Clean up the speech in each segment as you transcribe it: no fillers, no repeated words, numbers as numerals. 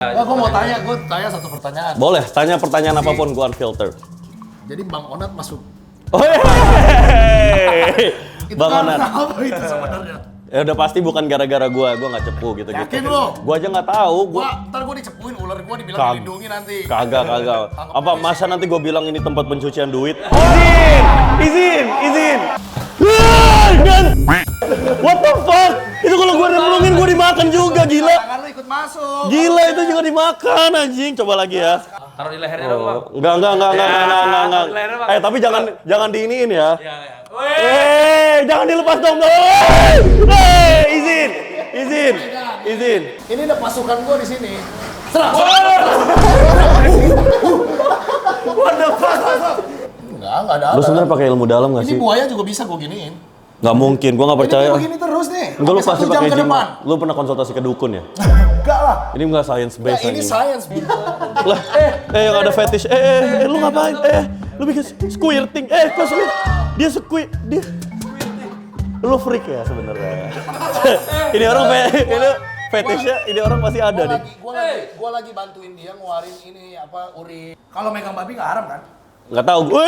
Gue mau tanya satu pertanyaan. Boleh, tanya pertanyaan apapun, gue unfilter. Jadi Bang Onat masuk. Oh, Bang Onat. Apa itu sebenarnya? Ya udah pasti bukan gara-gara gue nggak cepu gitu-gitu. Yakin lo? Gue aja nggak tahu. Ntar gue dicepuin, ular gue dibilang dilindungi nanti. Kagak. Apa masa nanti gue bilang ini tempat pencucian duit? Izin. What the fuck? Itu kalau gue remblongin gue dimakan juga, gila. Tangan lu ikut masuk. Gila itu juga dimakan anjing. Coba lagi ya. Taruh di lehernya dong, Bang. Enggak. Tapi jangan diiniin ya. Iya. Jangan dilepas dong. Izin. Ini ada pasukan gue di sini. Serang. What the fuck? Enggak ada. Lu sebenarnya pakai ilmu dalam nggak Ini sih? buaya juga bisa gue giniin. Nggak mungkin, gua nggak percaya. Ini begini terus nih. Enggak, lu Sampai pasti 1 jam pakai ke gym. depan. Lu pernah konsultasi ke dukun ya? Enggak lah. Ini nggak science Nah, based ini anjing. science. Lah, yang ada fetish. Lu ngapain? Lu bikin squirting. Kok squirting? Dia dia. Lu freak ya sebenarnya. Ini orang fetishnya, ini orang pasti ada nih. Gua lagi bantuin dia ngeluarin ini apa urin. Kalau megang babi nggak haram kan? Nggak tahu gue.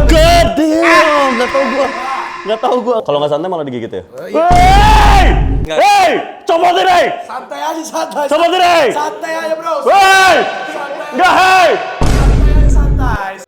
God damn, nggak tahu gue. Kalau nggak santai malah digigit ya. Copotin deh. Santai aja. Copotin deh. Santai aja bro. Nggak Santai.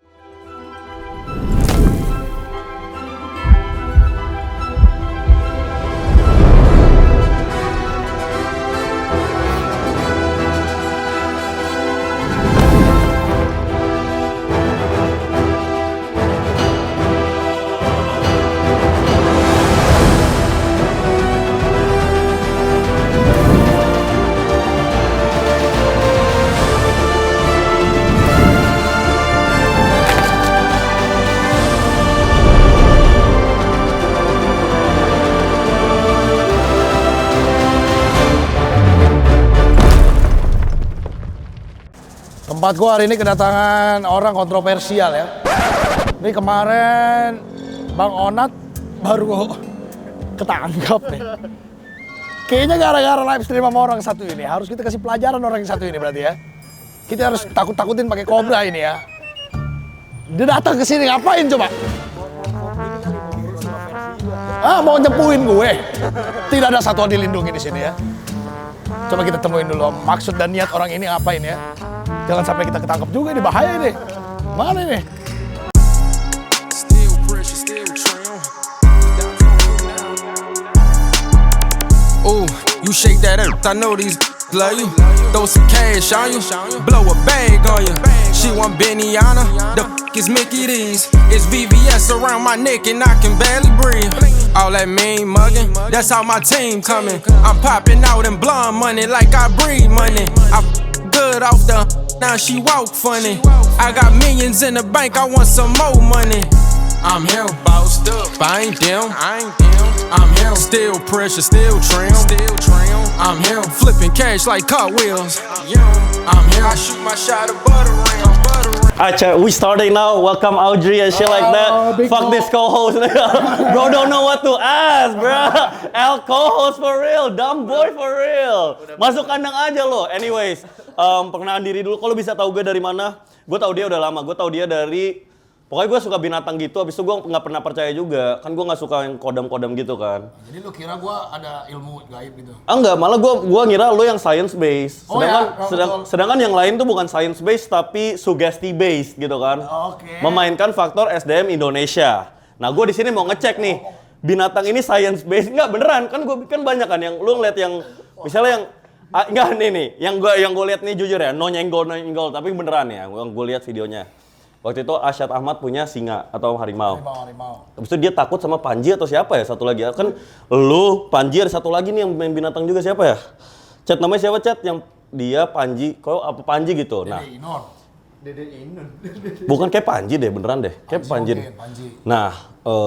Tempat gua hari ini kedatangan orang kontroversial ya. Ini kemarin Bang Onat baru ketangkap nih. Kayaknya gara-gara live stream sama orang satu ini harus kita kasih pelajaran orang yang satu ini berarti ya. Kita harus takut-takutin pakai kobra ini ya. Dia datang ke sini ngapain coba? Mau nyepuin gue. Tidak ada satwa dilindungi di sini ya. Coba kita temuin dulu maksud dan niat orang ini ngapain ya. Jangan sampai kita ketangkep juga, ini bahaya ini. Mana ini? Ooh, you shake that ass, I know these love you. Throw some cash on you, blow a bag on you. She want Benihana, the f is Mickey D's. It's VVS around my neck and I can barely breathe. All that mean mugging, that's how my team coming. I'm popping out in blonde money like I breathe money. I good off the, now she walk funny. I got millions in the bank, I want some more money. I'm here, bossed up, I ain't them. I'm here, still pressure, still trim. I'm here, flipping cash like cartwheels. I'm here, I shoot my shot of butter ring. Alright, we starting now. Welcome Audrey and shit like that. Fuck this co-host. Bro don't know what to ask, bro. L co-host for real, dumb boy for real. Masuk kandang aja lo. Anyways, perkenalan diri dulu. Kalau bisa tahu gue dari mana? Gue tahu dia udah lama. Gue tahu dia dari, pokoknya gue suka binatang gitu. Abis itu gue nggak pernah percaya juga. Kan gue nggak suka yang kodam-kodam gitu kan. Jadi lu kira gua ada ilmu gaib gitu? Enggak, malah gue ngira lo yang science based. Oh Sedangkan yang lain tuh bukan science based tapi suggestive based gitu kan. Oke. Memainkan faktor SDM Indonesia. Nah, gue di sini mau ngecek nih. Binatang ini science based enggak beneran? Kan gue kan banyak kan yang lu ngeliat yang misalnya yang enggak nih, yang gue lihat nih jujur ya, no nyenggol tapi beneran ya. Yang gue lihat videonya. Waktu itu Asyad Ahmad punya singa atau harimau. Habis itu dia takut sama Panji atau siapa ya? Satu lagi. Kan lu, Panji, ada satu lagi nih yang main binatang juga siapa ya? Chat namanya siapa Chat? Yang dia Panji, kok apa Panji gitu. Nah. Dede Inun. Bukan kayak Panji deh, beneran deh. Kayak Panji. Nah,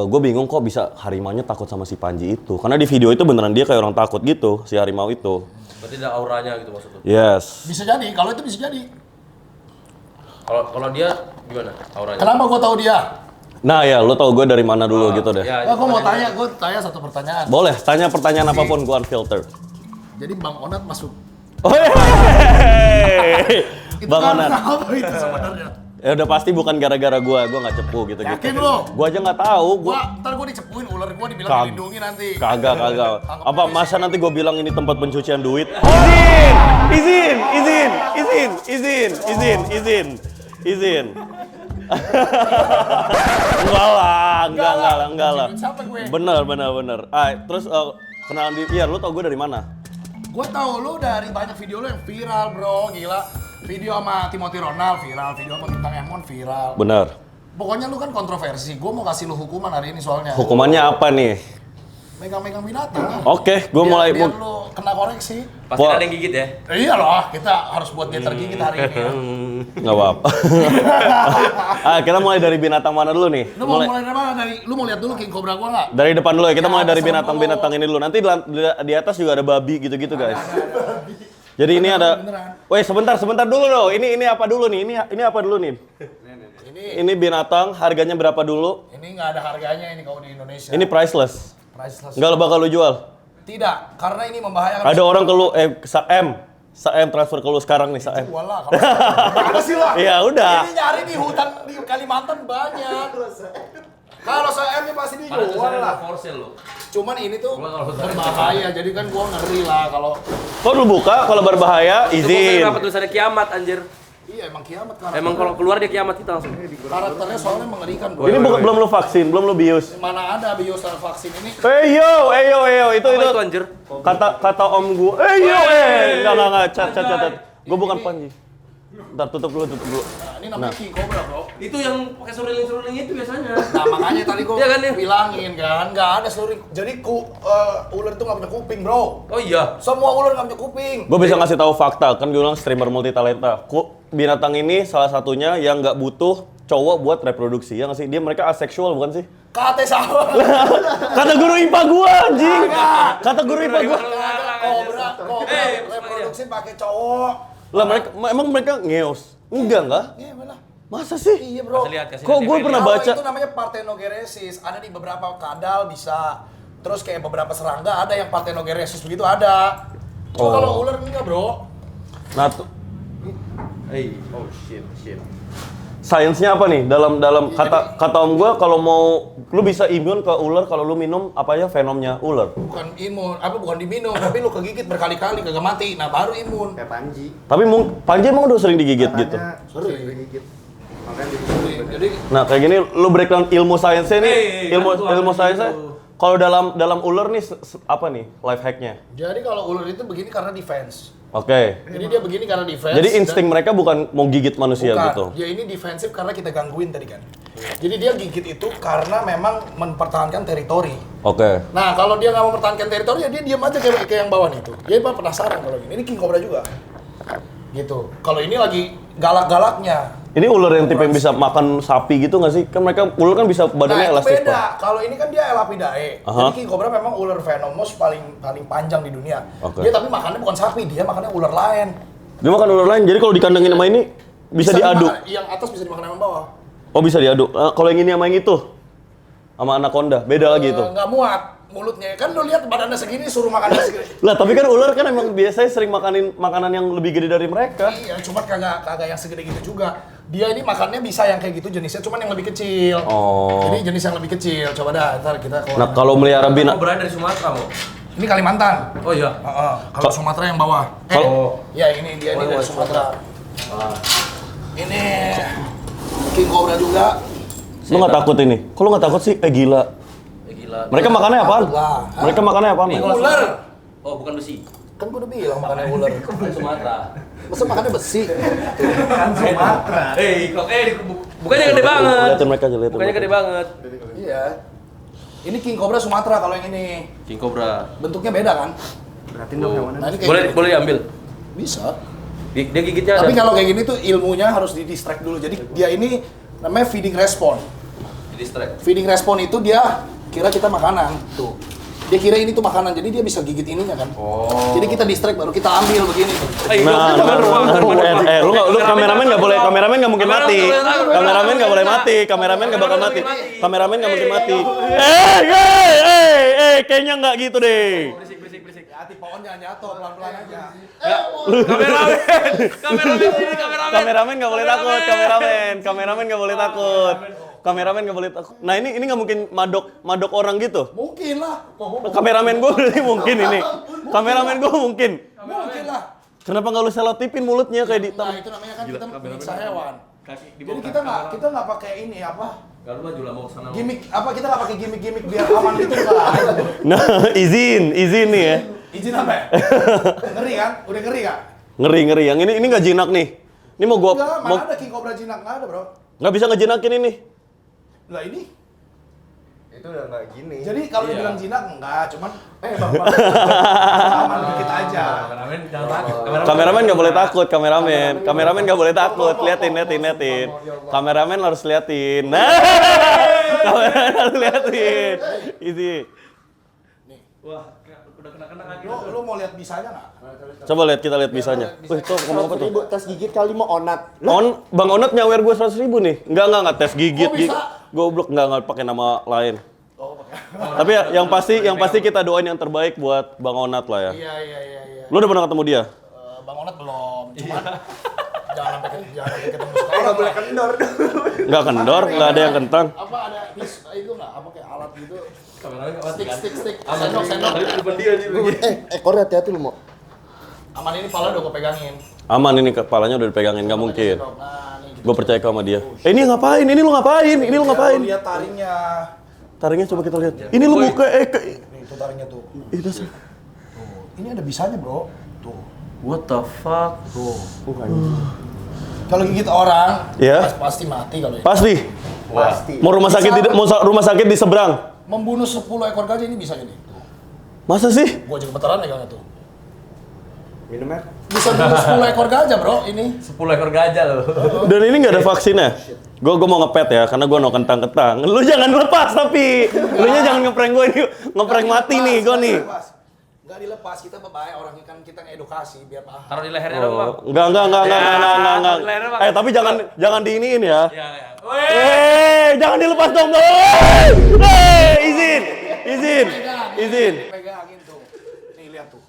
gue bingung kok bisa harimaunya takut sama si Panji itu. Karena di video itu beneran dia kayak orang takut gitu, si harimau itu. Berarti ada auranya gitu maksudnya? Yes. Bisa jadi, kalau itu bisa jadi. Kalau dia gimana auranya? Kenapa gua tahu dia? Nah ya, lo tau gue dari mana dulu gitu deh. Ya, Gue mau tanya satu pertanyaan. Boleh, tanya pertanyaan apapun, gue unfilter. Jadi Bang Onat masuk. Oh, Bang karena Onat. apa itu sebenarnya? Ya udah pasti bukan gara-gara gua nggak cepu gitu. Yakin lo? Gua aja nggak tahu, Ntar gua dicepuin ular gua dibilang Kag- dilindungi nanti. Kagak. Anggap Apa aja masa sih. nanti gue bilang ini tempat pencucian duit? Izin. Enggak lah. Siapa gue? Bener. Terus kenalan iya lu tau gue dari mana? Gue tau lu dari banyak video lu yang viral bro, gila. Video sama Timothy Ronald viral, video sama Bintang Emon viral. Bener. Pokoknya lu kan kontroversi, gue mau kasih lu hukuman hari ini soalnya. Hukumannya apa nih? Megang-megang binatang lah. Oke, gue mulai Biar lu kena koreksi. Pasti Wah. ada yang gigit ya. Iya loh, kita harus buat dia tergigit hari ini ya. nggak apa-apa. Kita mulai dari binatang mana dulu nih? Lu mau mulai dari mana? Lu mau lihat dulu King Cobra gua nggak? Dari depan dulu ya. Kita Ya, mulai dari serem binatang-binatang ini dulu. Nanti di atas juga ada babi gitu-gitu guys. Jadi ini ada. Beneran. Woi sebentar dulu loh. Ini apa dulu nih? Ini apa dulu nih? Ini binatang harganya berapa dulu? Ini nggak ada harganya ini kalau di Indonesia. Ini priceless. Priceless. Nggak bakal lu jual. Tidak, karena ini membahayakan. Ada orang ke lu Saem transfer ke lu sekarang nih Saem. Walah, kalau sih lah. Ya udah. Ini nyari di hutan di Kalimantan banyak. Kalau saya ini pasti Padahal dijual tulisannya lah. for sale lo. Cuman ini tuh Gua kalau berbahaya, jadi kan gua ngeri lah kalau. Kok lu buka kalau berbahaya Itu izin. kenapa tulisannya kiamat anjir. Iya emang kiamat karakternya. Emang kalau keluar dia kiamat kita langsung. Karakternya soalnya mengerikan bro. Ini belum lu vaksin, belum lu bius. Mana ada bios vaksin ini? Yo, itu Apa itu anjir? kata om gua. Enggak, cat. Gua bukan Panji. Ntar tutup dulu. Nah, ini namanya King Cobra bro. Itu yang pakai suruling itu biasanya. Nah makanya tadi gua Iya kan, ya? bilangin kan, nggak ada seluruh. Jadi ular itu nggak punya kuping bro. Oh iya. Semua ular nggak punya kuping. Gue bisa ngasih tahu fakta, kan gue bilang streamer multi talenta. Binatang ini salah satunya yang nggak butuh cowok buat reproduksi, ya nggak sih? Mereka aseksual bukan sih? Kate sama. Kata guru IPA gua anjing. Kata guru IPA gua. Kobra reproduksi pakai cowok. Lah emang mereka ngeos? Enggak. Iya benar. Masa sih? Iya bro. Kasih lihat Kok gue pernah Kalau baca? itu namanya parthenogenesis. Ada di beberapa kadal bisa. Terus kayak beberapa serangga ada yang parthenogenesis begitu ada. Cuma Oh. kalau ular enggak bro. Nah, sainsnya apa nih? Dalam kata om gua kalau mau lu bisa imun ke ular kalau lu minum apa ya venomnya ular. Bukan imun, bukan diminum, tapi lu kegigit berkali-kali kagak mati. Nah baru imun. Kayak Panji. Tapi Panji emang udah sering digigit gitu. Katanya sering digigit. Makanya Jadi Nah kayak gini lu breakdown ilmu sainsnya nih, ilmu apa sainsnya. itu? Kalau dalam ular nih apa nih life hacknya? jadi kalau ular itu begini karena defense. Oke. Jadi dia begini karena defense. Jadi insting mereka bukan mau gigit manusia Bukan, gitu. dia ini defensif karena kita gangguin tadi kan. Jadi dia gigit itu karena memang mempertahankan teritori. Oke. Nah kalau dia nggak mempertahankan teritori ya dia diam aja kayak yang bawah itu. Dia penasaran kalau ini King Cobra juga. Gitu. Kalau ini lagi galak-galaknya. Ini ular yang tipe yang bisa makan sapi gitu nggak sih? Kan mereka ular kan bisa badannya Nah itu elastis beda. Pak. Kalau ini kan dia Elapidae. Aha. Jadi King Cobra memang ular venomous paling panjang di dunia. Oke. Dia tapi makannya bukan sapi, dia makannya ular lain. Dia makan ular lain. Jadi kalau dikandangin sama ini bisa diaduk. Yang atas bisa dimakan sama bawah. Oh bisa diaduk. Kalau yang ini sama yang itu sama anaconda beda lagi itu. Nggak muat mulutnya. Kan lu lihat badannya segini suruh makan segini. Lah tapi kan ular kan emang biasanya sering makanin makanan yang lebih gede dari mereka. Iya, cuma kagak yang segede gitu juga. Dia ini makannya bisa yang kayak gitu jenisnya, cuman yang lebih kecil. Oh. Jadi jenis yang lebih kecil. Coba dah, ntar kita Nah kalau melihara Kok binatang, berada dari Sumatera mau? Ini Kalimantan. Oh iya. Kalau Sumatera yang bawah. Kalau- Ya ini dia ini dari Sumatera. Ini King Cobra juga. lu nggak takut ini? Kok lu nggak takut sih? Gila. Gila. Mereka makannya apaan? Takut lah. Mereka makannya apaan? Ini Man? kalau Ular. Oh bukan besi. Kan gua udah bilang makannya ular. Bukan Sumatera. Masa makannya besi? kan Sumatera. Bukannya gede banget. Lihatin mereka aja, lihatin Bukannya mereka. gede banget. Iya. Ini King Cobra Sumatera kalau yang ini. King Cobra. Bentuknya beda kan? Berarti dong yang mana? Nah, ini kayak Boleh gini. boleh diambil. Bisa. Dia gigitnya ada. Tapi kalau kayak gini tuh ilmunya harus di-distract dulu. Jadi dia ini namanya feeding response. Di distract. Feeding response itu dia kira kita makanan. Tuh. Dia kira ini tuh makanan, jadi dia bisa gigit ininya kan. Oh. Jadi kita distract baru kita ambil begini tuh. Nah, lu kameramen nggak boleh, kameramen nggak mungkin mati. Kameramen nggak boleh mati, kameramen nggak bakal mati. Kameramen nggak mungkin mati. Kayaknya nggak gitu deh. Berisik. Hati-hati pohon jangan jatuh, pelan-pelan aja. Kameramen nggak boleh takut, kameramen nggak boleh takut. Kameramen nggak boleh takut. Nah ini nggak mungkin madok orang gitu. Mungkin lah. Kameramen gue berarti mungkin ini. Kameramen gue mungkin. Mungkin lah. Kenapa nggak lu selotipin mulutnya kayak di Nah itu namanya kan kita menyiksa hewan. Jadi kita nggak pakai ini apa? Kalau maju lah mau kesana. Gimik apa kita nggak pakai gimik biar aman gitu nggak? Nah, izin nih ya. Izin apa? Ya? Ngeri kan? Udah ngeri kan? Ngeri. Yang ini nggak jinak nih. Ini mau gua Enggak, mana ada king cobra jinak nggak ada bro. nggak bisa ngejinakin ini. Lah ini. Itu udah nggak gini. Jadi kalau dibilang jinak enggak, cuman bang aman dikit aja. Kameramen jangan takut. Kameramen nggak boleh takut, kameramen nggak boleh takut. Liatin. Kameramen harus liatin. Nah, kameramen harus liatin. Easy. Wah, udah kena lagi. Lu mau lihat bisanya nggak? Coba kita lihat bisanya. Wih, tuh ngomong apa tuh? Tes gigit kali mau onat. Bang Onat nyawer gue 100.000 nih. Enggak tes gigit. Oh, bisa? Goblok enggak pakai nama lain. Tapi ya, yang pasti kita doain yang terbaik buat Bang Onat lah ya. Iya. Lu udah pernah ketemu dia? Bang Onat belum, cuman jangan sampai ketemu sekarang. Nggak boleh kendor. Enggak kendor, enggak ada yang kentang. Apa ada itu nggak? Apa kayak alat gitu? Kameramen enggak Stick. Sendok. Depan dia nih. Ekor hati-hati lu mau. Aman ini pala udah gue pegangin. Aman ini kepalanya udah dipegangin, nggak mungkin. Nah, nih. Gue percaya sama dia. Ini ngapain? Ini lu ngapain? Lihat taringnya. Taringnya coba kita lihat. Ini lu buka Nih, itu taringnya tuh. Itu sih. Ini ada bisanya, Bro. Tuh. What the fuck? Tuh. Kalau gigit orang, Ya. pasti mati kalau ini. Pasti. Pasti. Mau rumah sakit di seberang. Membunuh 10 ekor gajah ini bisa ini. Tuh. Masa sih? Gua aja gemeteran megangnya tuh. Minum ya? Bisa bunuh 10 ekor gajah, Bro, ini. 10 ekor gajah loh. Dan ini nggak ada vaksinnya. Gue mau ngepet ya, karena gue no kentang-kentang. Lu jangan lepas tapi. Lu jangan ngeprank gue ini. Ngeprank mati nih gue nih. Enggak dilepas, kita berbahaya orang kan kita ngedukasi biar paham. Taruh di lehernya dong, Bang. Enggak. Lehernya, Bang. Tapi jangan diiniin ya. Iya. Weh. Jangan dilepas dong. Izin. Pegangin tuh. Nih lihat tuh.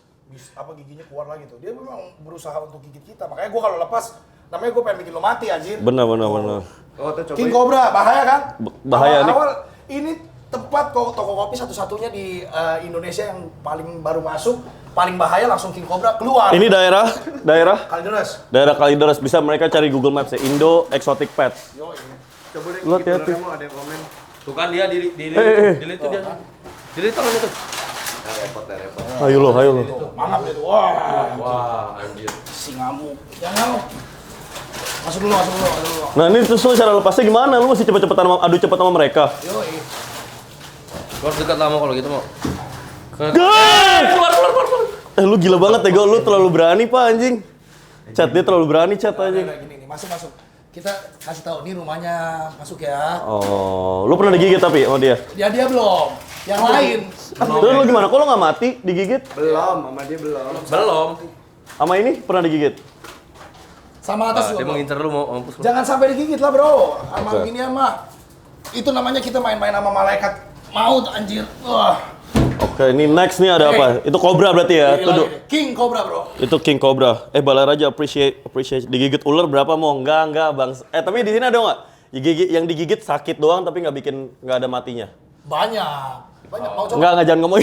Apa giginya keluar lagi tuh. Dia memang berusaha untuk gigit kita. Makanya gua kalau lepas namanya gua pengen bikin lo mati anjir. Benar. Oh, tuh coba. King Cobra bahaya kan? Bahaya nih. Awal ini tempat toko kopi satu-satunya di Indonesia yang paling baru masuk, paling bahaya langsung King Cobra keluar. Ini daerah Kalideres. Kalideres. Bisa mereka cari Google Maps ya. Indo Exotic Pets. Yo, ini. Coba deh Lu gigit hati-hati. mau ada yang komen. Tuh kan dia di itu dia. Di tangan itu. Repot. Ayo lo. Mangap dia tuh. Wah, Wah, anjir. si ngamuk. Yang ngamuk. Masuk dulu. Nah ini terus lu cara lepasnya gimana? Lu masih cepet-cepetan adu cepet sama mereka. Yo, Gua harus dekat lama kalau gitu mau. Keluar. Lu gila banget ya, lu terlalu berani pak anjing. Dia terlalu berani anjing. gini nih, masuk. Kita kasih tahu nih rumahnya, masuk ya. Oh, lu pernah digigit tapi sama dia? Dia belum. Yang lain. Terus lu gimana? Kok lu nggak mati digigit? Belum, sama dia belum. Belum. Sama ini pernah digigit? Sama atas Dia juga. mau ngincer lu mau mampus. Jangan sampai digigit lah bro. Sama Oke. ginian mah. Itu namanya kita main-main sama malaikat maut anjir. Wah. Oke, ini next nih ada apa? Itu Cobra berarti ya? Ini Itu, lagi nih. King Cobra bro. itu King Cobra. Balar aja appreciate. Digigit ular berapa mau? Enggak bang. Tapi di sini ada nggak? Yang digigit sakit doang tapi nggak ada matinya. Banyak. Mau coba? Enggak jangan ngomong.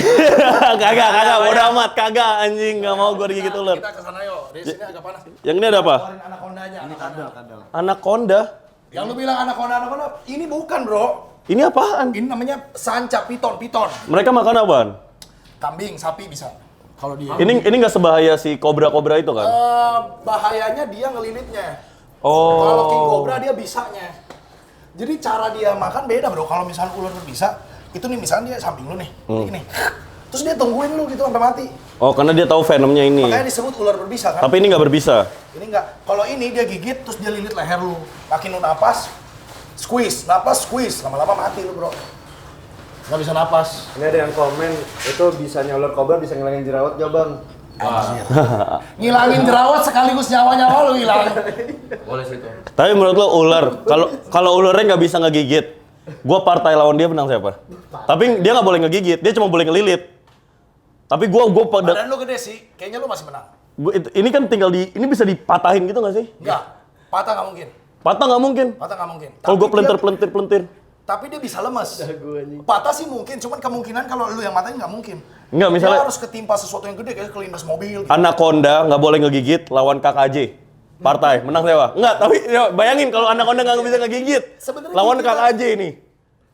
Kagak, bodo amat, kagak anjing, enggak mau gua digigit ular. Kita kesana yuk. Di sini agak panas. Yang ini ada apa? Keluarin anaconda aja. Ini kadal. Anaconda. Yang lu bilang anaconda. Ini bukan bro. Ini apaan? Ini namanya sanca piton. Mereka makan apaan? Kambing, sapi bisa. Kalau dia. Ini nggak sebahaya si kobra itu kan? Bahayanya dia ngelilitnya. Oh. Kalau King Cobra dia bisanya. Jadi cara dia makan beda bro. Kalau misalnya ular berbisa, itu nih misalnya dia samping lu nih, gini. Terus dia tungguin lu gitu sampai mati. Oh, karena dia tahu venomnya ini. Makanya disebut ular berbisa kan. Tapi ini nggak berbisa. Ini enggak. Kalau ini dia gigit terus dia lilit leher lu. Makin lu napas, squeeze, lama-lama mati lu bro. Nggak bisa napas. Ini ada yang komen, itu bisanya ular kobra bisa ngilangin jerawat gak bang? Ngilangin jerawat sekaligus nyawa-nyawa lu hilang. Boleh sih itu. Tapi menurut lo ular, kalau ularnya nggak bisa ngegigit, gua partai lawan dia menang siapa? Tapi dia nggak boleh ngegigit, dia cuma boleh ngelilit. Tapi gua pada Badan lu gede sih, kayaknya lu masih menang. ini kan tinggal ini bisa dipatahin gitu nggak sih? Enggak, patah nggak mungkin. Patah nggak mungkin. Patah nggak mungkin. Kalau gua Tapi dia- pelentir. Tapi dia bisa lemes. Patah sih mungkin, cuman kemungkinan kalau lu yang matahin nggak mungkin. Enggak, misalnya- Dia harus ketimpa sesuatu yang gede, kayak kelindes mobil. Gitu. Anaconda nggak boleh ngegigit lawan KKJ. Partai menang sewa. Enggak, tapi ya, bayangin kalau Anaconda nggak bisa ngegigit. Sebenarnya Lawan kita- KKJ nih.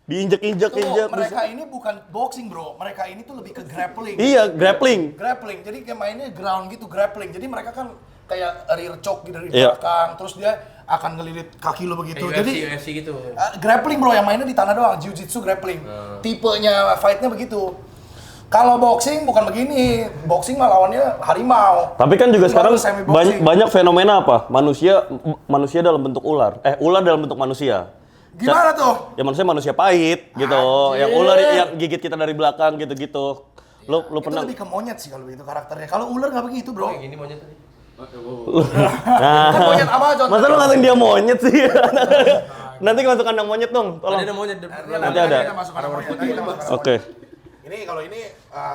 Diinjek-injek. Mereka ini bukan boxing bro, mereka ini tuh lebih ke grappling. Iya, grappling. Grappling, jadi kayak mainnya ground gitu, grappling. Jadi mereka kan kayak rear choke gitu dari Iya. belakang, terus dia akan ngelilit kaki lo begitu. Kayak Jadi UFC gitu. grappling bro, yang mainnya di tanah doang, jiu-jitsu grappling. Tipenya fightnya begitu. Kalau boxing bukan begini, boxing mah lawannya harimau. Tapi kan juga Itu sekarang baru semi-boxing. banyak fenomena apa? Manusia dalam bentuk ular. Ular dalam bentuk manusia. Gimana tuh? Ya manusia pahit gitu. Anjir. Yang ular yang gigit kita dari belakang gitu-gitu. Lu Itu pernah lebih ke monyet sih kalau begitu karakternya. Kalau ular nggak begitu bro. Kayak gini monyet tadi. Kan monyet Amazon. Masa lu ngatain dia monyet sih? Nanti masuk kandang monyet dong, tolong. Ada monyet. Nanti ada. Kita masuk ke monyet. Nanti kita masuk. Oke. Ini kalau ini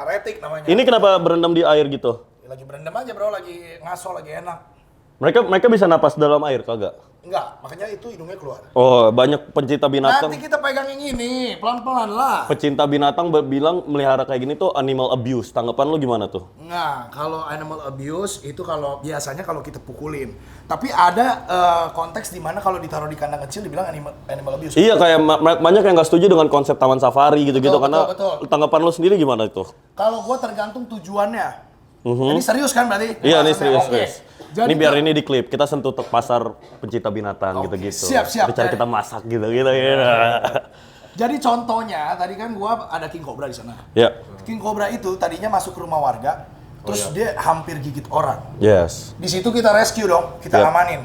retik namanya. Ini kenapa berendam di air gitu? Lagi berendam aja bro, lagi ngaso, lagi enak. Mereka bisa napas dalam air kagak? Enggak, makanya itu hidungnya keluar. Oh, banyak pencinta binatang. Nanti kita pegang yang ini, pelan-pelan lah. Pecinta binatang bilang melihara kayak gini tuh animal abuse. Tanggapan lu gimana tuh? Nah, kalau animal abuse itu kalau biasanya kalau kita pukulin. Tapi ada konteks di mana kalau ditaruh di kandang kecil dibilang animal abuse. Iya, kayak banyak yang nggak setuju dengan konsep taman safari gitu-gitu. Betul, Karena betul. tanggapan lu sendiri gimana itu? Kalau gua tergantung tujuannya. Ini serius kan berarti? Iya, ini Bahasannya? serius. Oke. Jadi Ini biar ini di klip. Kita sentuh pasar pencinta binatang Oke, gitu-gitu. siap. Bicara kita masak gitu-gitu. Jadi contohnya tadi kan gua ada king cobra di sana. Ya. King cobra itu tadinya masuk ke rumah warga, terus dia hampir gigit orang. Yes. Di situ kita rescue dong, kita Yap. amanin.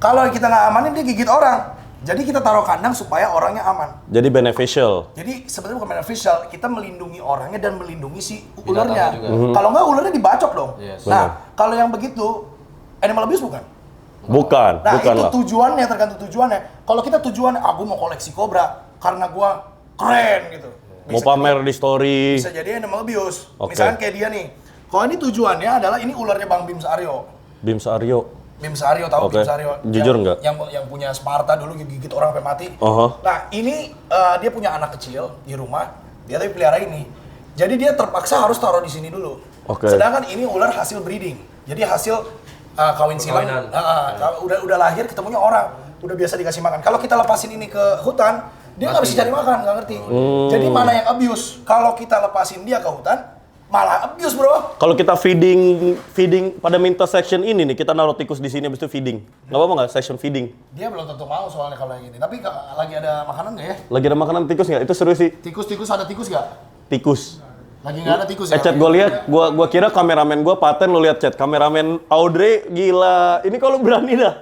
Kalau kita nggak amanin dia gigit orang. Jadi kita taruh kandang supaya orangnya aman. Jadi beneficial. Jadi sebenarnya bukan beneficial, kita melindungi orangnya dan melindungi si ularnya. juga. Kalau nggak ularnya dibacok dong. Yes. Nah, kalau yang begitu animal abuse bukan? Bukan Nah, itu lah. tujuannya, tergantung tujuannya. Kalau kita tujuannya, aku mau koleksi kobra karena gua keren gitu. Mau pamer di story. Bisa jadi animal abuse. Oke. Misalkan kayak dia nih. Kalau ini tujuannya adalah ini ularnya Bang Bim Aryo. Bim Aryo. Bim Aryo tahu Oke. Bim Aryo? Jujur nggak? Yang punya Sparta dulu gigit orang sampai mati. Aha. Nah, ini dia punya anak kecil di rumah. Dia tapi pelihara ini. Jadi dia terpaksa harus taruh di sini dulu. Oke. Sedangkan ini ular hasil breeding. Jadi hasil kawin silang. Perkawinan. Udah lahir ketemunya orang. Udah biasa dikasih makan. Kalau kita lepasin ini ke hutan, dia nggak bisa cari makan, nggak ngerti. Jadi mana yang abuse? Kalau kita lepasin dia ke hutan, malah abuse bro. Kalau kita feeding pada minta section ini nih, kita naruh tikus di sini habis itu feeding. Nggak apa-apa nggak section feeding? Dia belum tentu mau soalnya kalau yang ini. Tapi lagi ada makanan nggak ya? Lagi ada makanan tikus nggak? Itu seru sih. Tikus ada tikus nggak? Tikus. Lagi nggak ada tikus ya? Chat gue lihat, gua kira kameramen gua paten, lo lihat chat kameramen Audrey gila. Ini kalau berani dah.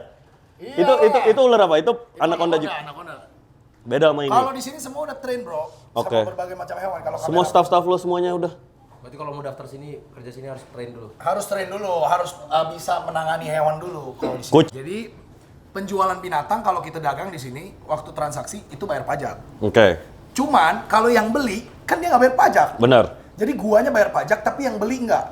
Iya. Itu ular apa? Itu anaconda juga. Anaconda. Beda sama ini. Kalau di sini semua udah train bro. Oke. Sama berbagai macam hewan. Kalau Semua kamera- staff-staff lo semuanya udah. Berarti kalau mau daftar sini, kerja sini harus train dulu. harus train dulu, harus bisa menangani hewan dulu kalau di sini. Coach. Jadi penjualan binatang kalau kita dagang di sini waktu transaksi itu bayar pajak. Oke, Cuman kalau yang beli kan dia nggak bayar pajak. benar. Jadi guanya bayar pajak tapi yang beli nggak.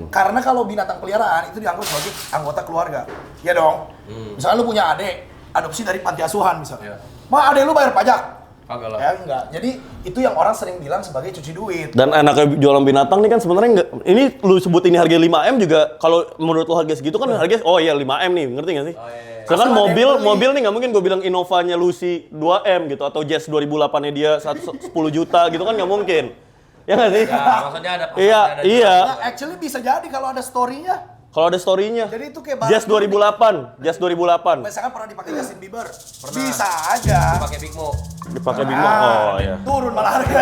Karena kalau binatang peliharaan itu dianggap sebagai anggota keluarga. Ya dong. Misalnya lu punya adik, adopsi dari panti asuhan misalnya. Ma, adek lu bayar pajak? Kagak lah. Ya enggak. Jadi itu yang orang sering bilang sebagai cuci duit. Dan enaknya jualan binatang nih kan sebenarnya nggak. Ini lu sebut ini harga 5M juga. Kalau menurut lu harga segitu kan harga oh iya 5M nih, ngerti nggak sih? Sedangkan Asal ada yang beli. mobil nih nggak mungkin gue bilang Innovanya Lucy 2M gitu atau Jazz 2008-nya dia 10 juta gitu kan nggak mungkin. Ya nggak sih? Ya, maksudnya ada Iya, iya. Nah, actually bisa jadi kalau ada story-nya. Kalau ada story-nya. Jadi itu kayak barang Jazz 2008, Jazz 2008. Misalkan pernah dipakai Justin Bieber. Bisa aja. pakai Big Mo. Dipakai Bimo. Oh iya. Turun malah harga.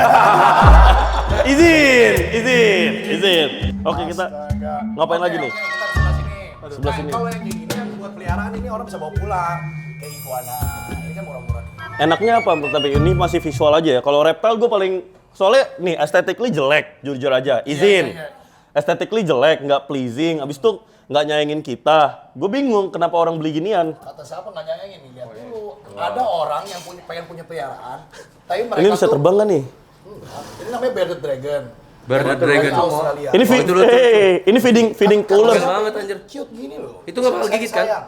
Izin. Oke, kita ngapain lagi nih? Oke, kita ke sebelah sini. Sebelah sini. Kalau yang kayak gini yang buat peliharaan ini orang bisa bawa pulang. Kayak iguana. Ini kan murah-murah. Enaknya apa? Tapi ini masih visual aja ya. Kalau reptile gue paling soalnya nih aesthetically jelek, jujur aja. Izin. Iya. Aesthetically jelek, nggak pleasing. Abis itu nggak nyayangin kita. Gue bingung kenapa orang beli ginian. Kata siapa nggak nyayangin nih? Lihat dulu. Ada orang yang pengen punya peliharaan. Tapi mereka Ini bisa tuh- terbang kan nih? Ini namanya bearded dragon. Bearded Dragon. Australia. Ini ini feeding cooler. Keren banget anjir. Cute gini loh. Itu nggak bakal gigit kan? Sayang.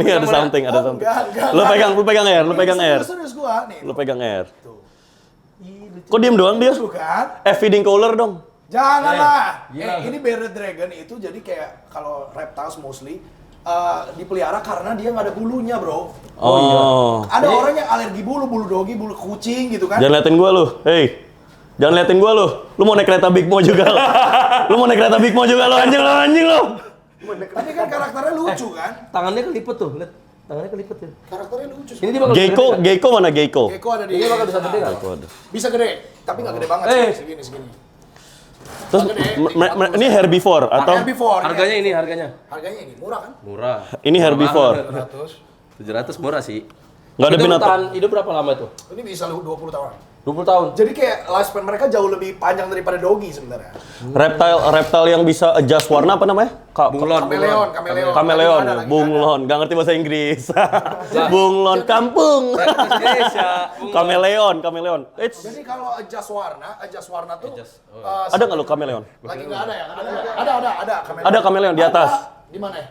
Ini ada something, ada Oh, something. enggak. Lu pegang air. Serius gua nih. Lu pegang air. Kok diem doang dia? Bukan? Feeding cooler dong. Janganlah. Gila. Ini bearded dragon itu jadi kayak kalau reptiles mostly dipelihara karena dia nggak ada bulunya, bro. Oh. Ada orang yang alergi bulu dogi, bulu kucing gitu kan. Jangan liatin gua lu. Hey. Jangan liatin gua lu. Lu mau naik kereta Big Mo juga. Lu mau naik kereta Big Mo juga lu anjing lu. Tapi kan karakternya lucu kan. Tangannya kelipet tuh, lihat. Tangannya kelipet tuh. Karakternya lucu. Ini dia bakal Gecko mana Gecko? Gecko ada di. Ini bakal bisa gede nggak? Gecko ada. Bisa gede, tapi nggak gede banget sih. Segini. Terus ini herbivore atau Herbivore. Harganya ini, harganya. Harganya ini murah kan? Murah. ini herbivore? 700. 700 murah sih. Nggak ada Itu binatang. bertahan hidup berapa lama itu? Ini bisa 20 tahun. 20 tahun. Jadi kayak lifespan mereka jauh lebih panjang daripada dogi sebenarnya. Reptile yang bisa adjust warna apa namanya? Bunglon. Kameleon, Ada lagi, bunglon, nggak ngerti bahasa Inggris. Bunglon kampung. Indonesia. Kameleon. Jadi kalau adjust warna tuh Ada nggak lu kameleon? lagi nggak ada ya? Ada. Ada kameleon di atas. Di mana ya?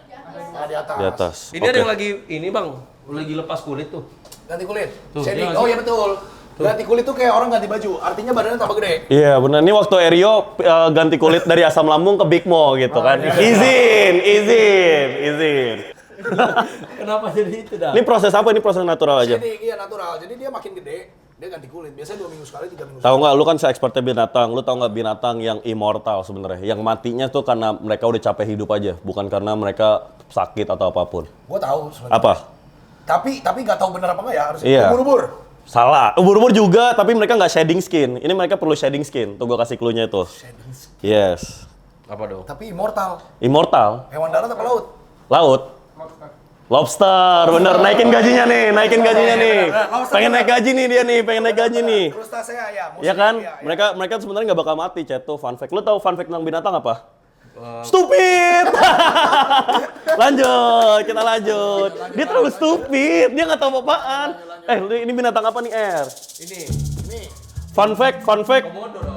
Nah, di atas. Di atas. Ini ada yang lagi ini bang, lagi lepas kulit tuh. Ganti kulit. Tuh, Shading. iya Oh sih. iya betul. Ganti kulit tuh kayak orang ganti baju. Artinya badannya tambah gede. Iya benar. Ini waktu Erio ganti kulit dari asam lambung ke Big Mo gitu kan. Izin. Kenapa jadi itu dah? Ini proses apa? Ini proses natural aja. Jadi iya natural. Jadi dia makin gede, dia ganti kulit. Biasanya 2 minggu sekali, 3 minggu sekali. Tahu nggak? Lu kan se-expertnya binatang. Lu tahu nggak binatang yang immortal sebenarnya? Yang matinya tuh karena mereka udah capek hidup aja, bukan karena mereka sakit atau apapun. Gua tahu sebenarnya. Apa? Tapi nggak tahu benar apa nggak ya harusnya. Iya. Ubur-ubur. Salah. Ubur-ubur juga, tapi mereka nggak shedding skin. Ini mereka perlu shedding skin. Tuh gua kasih clue-nya itu. Yes. Apa dong? Tapi immortal. Immortal. Hewan darat apa laut? Laut. Lobster, bener. Naikin gajinya nih. Lobster Pengen bener. naik gaji nih dia nih, pengen naik gaji nih. Krustasea ya. Iya kan? Iya. Mereka sebenarnya nggak bakal mati, Chat tuh fun fact. Lu tahu fun fact tentang binatang apa? Stupid. Kita lanjut. Dia terlalu stupid, dia nggak tahu apa-apaan. Ini binatang apa nih, R? Ini. Fun fact.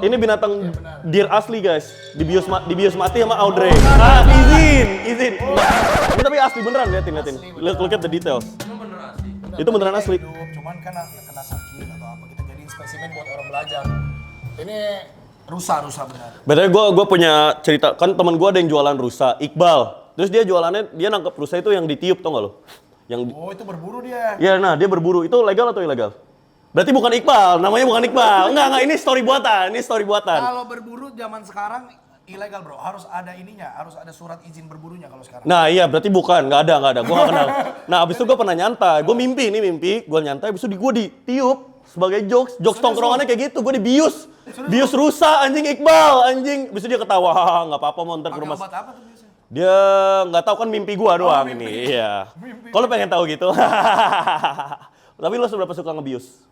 Ini binatang deer asli, guys. Dibius mati sama Audrey. Izin. Ini tapi asli beneran, liatin. Look at the details. Itu beneran asli. Hidup, cuman kan kena sakit atau apa kita jadiin spesimen buat orang belajar. Ini rusa benar. Betulnya gue punya cerita, kan temen gue ada yang jualan rusa, Iqbal. Terus dia jualannya, dia nangkep rusa itu yang ditiup, tau gak lo? Oh itu berburu dia. Ya, nah dia berburu. Itu legal atau ilegal? Berarti bukan Iqbal, namanya bukan Iqbal. Enggak, ini story buatan. Kalau berburu zaman sekarang ilegal bro, harus ada ininya, harus ada surat izin berburunya kalau sekarang. Nah iya, berarti bukan, nggak ada. Gue nggak kenal. Nah abis itu gue pernah nyantai, gue mimpi, gue nyantai, abis itu gue ditiup sebagai jokes tongkrongannya kayak gitu, gue dibius. Bius rusa, anjing Iqbal, anjing. Abis itu dia ketawa, nggak apa-apa mau ntar ke Pakai rumah. obat apa tuh biasanya? Dia nggak tahu kan mimpi gua doang ini. Iya. Kalau pengen tahu gitu. Tapi lo seberapa suka ngebius?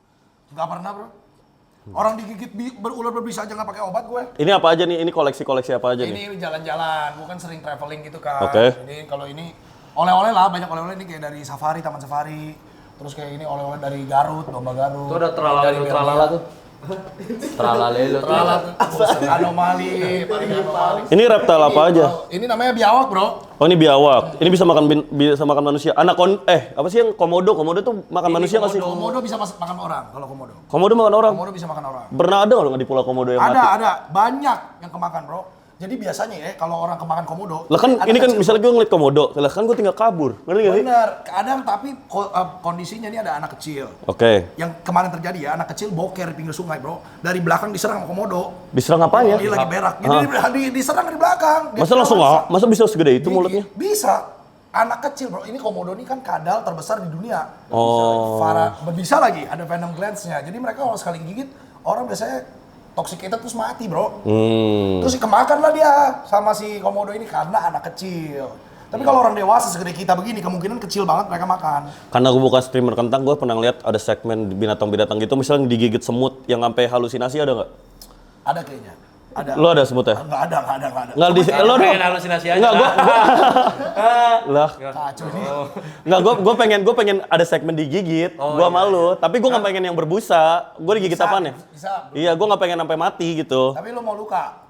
Nggak pernah bro. Orang digigit berular berbisa aja nggak pakai obat gue. Ini apa aja nih? Ini koleksi apa aja nih? Ini jalan-jalan, bukan sering traveling gitu kan. Oke. Jadi kalau ini oleh-oleh lah, banyak oleh-oleh ini kayak dari safari, taman safari. Terus kayak ini oleh-oleh dari Garut, domba Garut. Itu ada tralala tuh. Tralalelo tuh. Anomali, paling anomali. Ini reptil apa aja? Ini namanya biawak bro. Oh ini biawak. Ini bisa makan manusia. Apa sih yang komodo? Komodo tuh makan manusia nggak sih? Komodo bisa makan orang kalau komodo. Komodo makan orang. Komodo bisa makan orang. Pernah ada nggak di pulau komodo yang mati? Ada. Banyak yang kemakan bro. Jadi biasanya ya kalau orang kemakan komodo. Lah kan ada ini kan kecil. misalnya gue ngeliat komodo, lah kan gue tinggal kabur. Ngerti nggak sih? Bener, kadang tapi kondisinya ini ada anak kecil. Oke. Yang kemarin terjadi ya, anak kecil boker di pinggir sungai bro. Dari belakang diserang sama komodo. Diserang apanya? Dia lagi berak. Jadi diserang dari belakang. Dia Masa langsung masa bisa segede itu mulutnya? Bisa. Anak kecil bro, ini komodo ini kan kadal terbesar di dunia. Oh. Berbisa lagi, ada venom glands-nya. Jadi mereka kalau sekali gigit, orang biasanya toxicated terus mati bro. Terus kemakan lah dia sama si komodo ini karena anak kecil. Tapi kalau orang dewasa segede kita begini, kemungkinan kecil banget mereka makan. Karena gue bukan streamer kentang, gue pernah lihat ada segmen binatang-binatang gitu, misalnya digigit semut yang sampai halusinasi ada nggak? Ada kayaknya. Ada. Lo ada semutnya? Nggak ada. Nggak di lo dong. Pengen halusinasi aja. Enggak, lah. Kacau nih. Enggak, gue pengen ada segmen digigit. Gua malu, tapi gue nggak pengen yang berbusa. Gue digigit apaan ya? Bisa. Iya, gue nggak pengen sampai mati gitu. Tapi lo mau luka?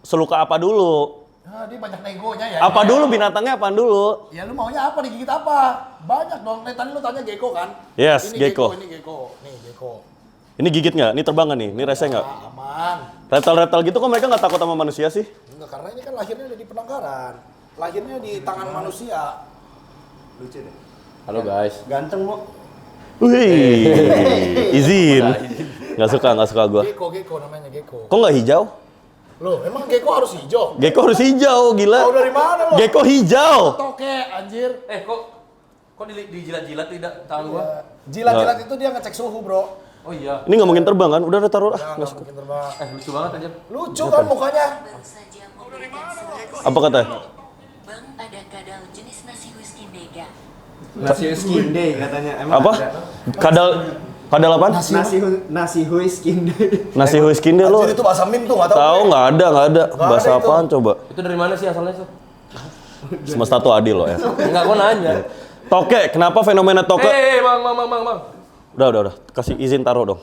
Seluka apa dulu? Nah, dia banyak negonya ya. Apa dulu binatangnya apaan dulu? Ya lu maunya apa, digigit apa? Banyak dong. Tadi lu tanya gecko kan? Yes, ini gecko. Ini gecko. Nih, gecko. Ini gigit nggak? Ini terbang nggak nih? Ini rese nggak? Ah, aman. Reptil-reptil gitu kok mereka nggak takut sama manusia sih? Enggak, karena ini kan lahirnya di penangkaran. Lahirnya di tangan manusia. Lucu deh. Halo guys. Ganteng mo. Wih, izin. Nggak suka gue. Gecko namanya gecko. Kok nggak hijau? Loh, emang gecko harus hijau? Gecko harus hijau, gila. Tahu dari mana lo? Gecko hijau. Toke, anjir. Kok dijilat-jilat tidak tangan gua? Jilat-jilat itu dia ngecek suhu, bro. Oh iya. Ini nggak mungkin terbang kan? Udah taruh. Nah, nggak mungkin terbang. Lucu banget aja. Lucu kan mukanya? Baru saja memberikan sebuah Apa katanya? Bang, ada kadal jenis nasi whisky mega. Nasi skin day katanya. Emang Apa? Kadal apaan? Nasi hui skin day. Nasi whisky deh lo. Anjir, itu bahasa meme tuh, nggak tahu. Tahu nggak ada. ada Bahasa itu. apaan coba? Itu dari mana sih asalnya tuh? Semesta tuh adil loh ya. Enggak, gua nanya. Toke, kenapa fenomena toke? Bang. Udah. Kasih izin taruh dong.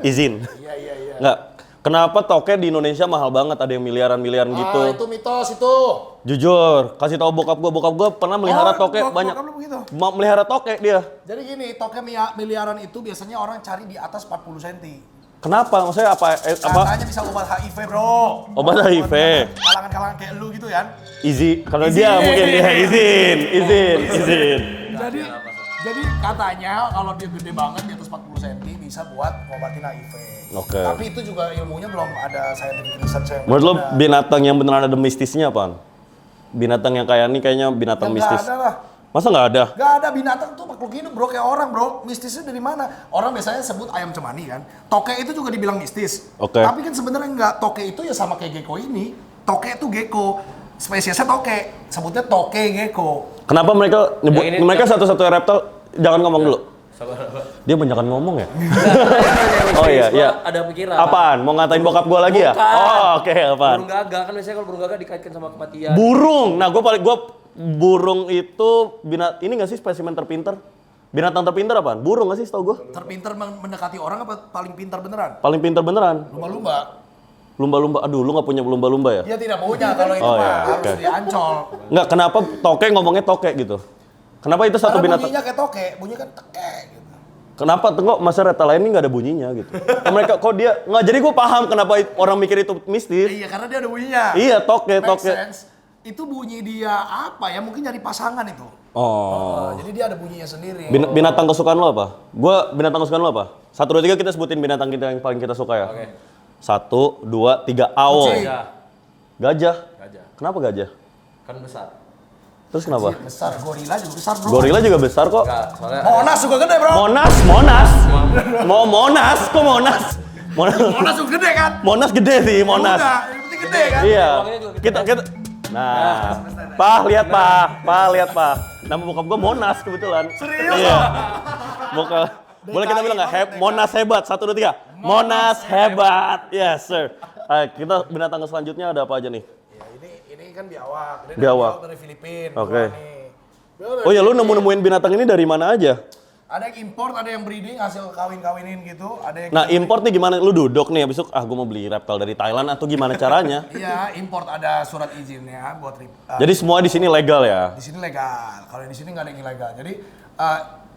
Izin. Iya. Nggak. Kenapa toke di Indonesia mahal banget? Ada yang miliaran gitu. Ah, itu mitos itu. Jujur, kasih tahu bokap gua pernah melihara toke banyak. Bokap lu begitu. Melihara toke dia. Jadi gini, toke miliaran itu biasanya orang cari di atas 40 cm. Kenapa? Maksudnya apa? Katanya bisa obat HIV, bro. Obat HIV. Kalangan-kalangan kayak lu gitu kan. Easy, karena dia mungkin dia izin. Jadi katanya kalau dia gede banget di atas 40 cm bisa buat ngobatin HIV. Oke. Tapi itu juga ilmunya belum ada scientific research yang Menurut lo benar. binatang yang beneran ada mistisnya apaan? Binatang yang kayak ini kayaknya binatang Ya, mistis. nggak ada lah. Masa nggak ada? Gak ada, binatang tuh makhluk hidup bro, kayak orang bro. Mistisnya dari mana? Orang biasanya sebut ayam cemani kan. Toke itu juga dibilang mistis. Oke. Tapi kan sebenarnya enggak. Toke itu ya sama kayak gecko ini. Toke itu gecko. Spesiesnya toke. Sebutnya toke gecko. Kenapa mereka nyebut Yang ini mereka satu-satunya reptil? Jangan ngomong dulu. Sabar. Dia banyakan ngomong ya? Oh iya. Ada pikiran. Apaan? Mau ngatain bokap gua lagi ya? Bukan. Oh, oke, apaan? Burung gagak kan biasanya kalau burung gagak dikaitkan sama kematian. Burung. Nah, burung itu ini nggak sih spesimen terpinter? Binatang terpinter apaan? Burung nggak sih setahu gua? Terpinter mendekati orang apa paling pintar beneran? Paling pinter beneran. Lumba-lumba. Lumba-lumba. Aduh, lu nggak punya lumba-lumba ya? Dia tidak punya kalau itu Oh, mah iya, harus oke. diancol. Nggak, kenapa toke ngomongnya toke gitu? Kenapa itu satu Karena binatang? bunyinya kayak toke, bunyi kan teke gitu. Kenapa tengok masa reptil lain ini nggak ada bunyinya gitu? Mereka kok dia nggak? Jadi gue paham kenapa orang mikir itu mistis. Iya, karena dia ada bunyinya. Iya, toke. Make sense. Itu bunyi dia apa ya? Mungkin nyari pasangan itu. Oh. Jadi dia ada bunyinya sendiri. Binatang kesukaan lo apa? Binatang kesukaan lo apa? 1, 2, 3 kita sebutin binatang kita yang paling kita suka ya. Oke. 1, 2, 3, owl. Kucing. Gajah. Gajah. Kenapa gajah? Kan besar. Terus kenapa? Besar, gorila juga besar bro. Gorila juga besar kok. Enggak, soalnya Monas juga gede bro. Monas. Mau Monas, kok Monas? Monas juga gede kan? Monas gede sih, Monas. Udah, yang penting gede kan? Iya. Uangnya juga gede. Kita. Nah, lihat Pak. Nama bokap gua Monas kebetulan. Serius? Iya. Boleh kita bilang nggak? Monas hebat. 1, 2, 3. Monas hebat. Yes, sir. Kita binatang selanjutnya ada apa aja nih? Ya, ini kan biawak. Ini Biawak. dari Filipina. Oke. Gua nih. Biawak Oh ya, lu dari Filipina. nemuin binatang ini dari mana aja? Ada yang import, ada yang breeding, hasil kawin-kawinin gitu. Ada yang Nah, import nih gimana? Lu duduk nih, abis itu, gue mau beli reptil dari Thailand atau gimana caranya? Iya, import ada surat izinnya buat Jadi semua di sini legal ya? di sini legal. Kalau di sini nggak ada yang ilegal. Jadi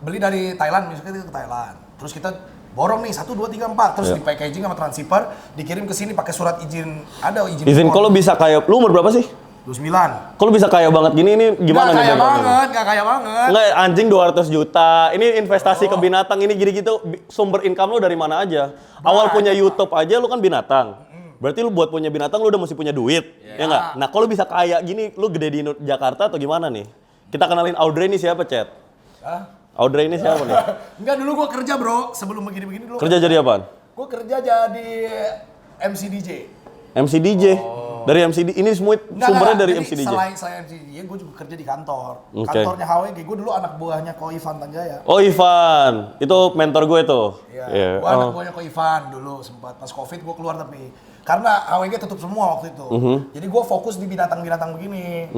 beli dari Thailand, misalnya kita ke Thailand. Terus kita borong nih 1, 2, 3, 4. Terus Iya. di packaging sama transshipper, dikirim ke sini pakai surat izin. Ada izin. Izin import. kalau bisa kayak, lu umur berapa sih? 29. Kalau bisa kaya banget gini, ini gimana Nggak nih? kaya background-nya? banget, nggak kaya banget. Nggak, anjing 200 juta. Ini investasi ke binatang ini gitu-gitu. Sumber income lu dari mana aja? Awal punya YouTube aja lu kan binatang. Berarti lu buat punya binatang lu udah mesti punya duit. Ya nggak? Nah kalau bisa kaya gini, lu gede di Jakarta atau gimana nih? Kita kenalin Audrey ini siapa, Chat? Hah? Audrey ini siapa nih? Enggak, dulu gua kerja bro, sebelum begini-begini dulu. Kerja jadi apaan? Gua kerja jadi MC DJ. MC DJ. Dari MCD, ini semua sumbernya dari Jadi MC DJ. Selain MC DJ, gue juga kerja di kantor. Oke. Kantornya HWG, gue dulu anak buahnya Ko Ivan Tanjaya. Oh Ivan, itu mentor gue tuh. Iya, Iya. gue anak Oh. buahnya Ko Ivan dulu sempat. Pas Covid gue keluar tapi Karena AWG tutup semua waktu itu. Jadi gue fokus di binatang-binatang begini.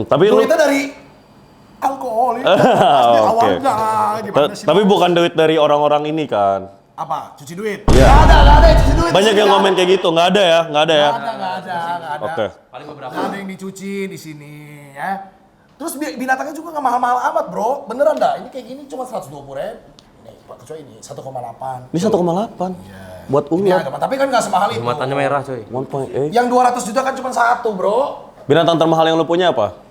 Tapi lu Duitnya dari alkohol ini. Oke. Awalnya gimana sih? Tapi bukan duit dari orang-orang ini kan. Apa? Cuci duit? Iya. Nggak ada yang cuci duit. Banyak yang komen kayak gitu, nggak ada ya? Nggak ada. Oke. Paling beberapa. Nggak ada yang dicuci di sini ya. Terus binatangnya juga nggak mahal-mahal amat bro. Beneran dah, ini kayak gini cuma 120 ribu. Nih, kecuali ini 1,8. Ini 1,8. Buat Ini ulat. agak, tapi kan nggak semahal itu. Matanya merah coy. 1.8. Yang 200 juta kan cuma satu bro. Binatang termahal yang lu punya apa?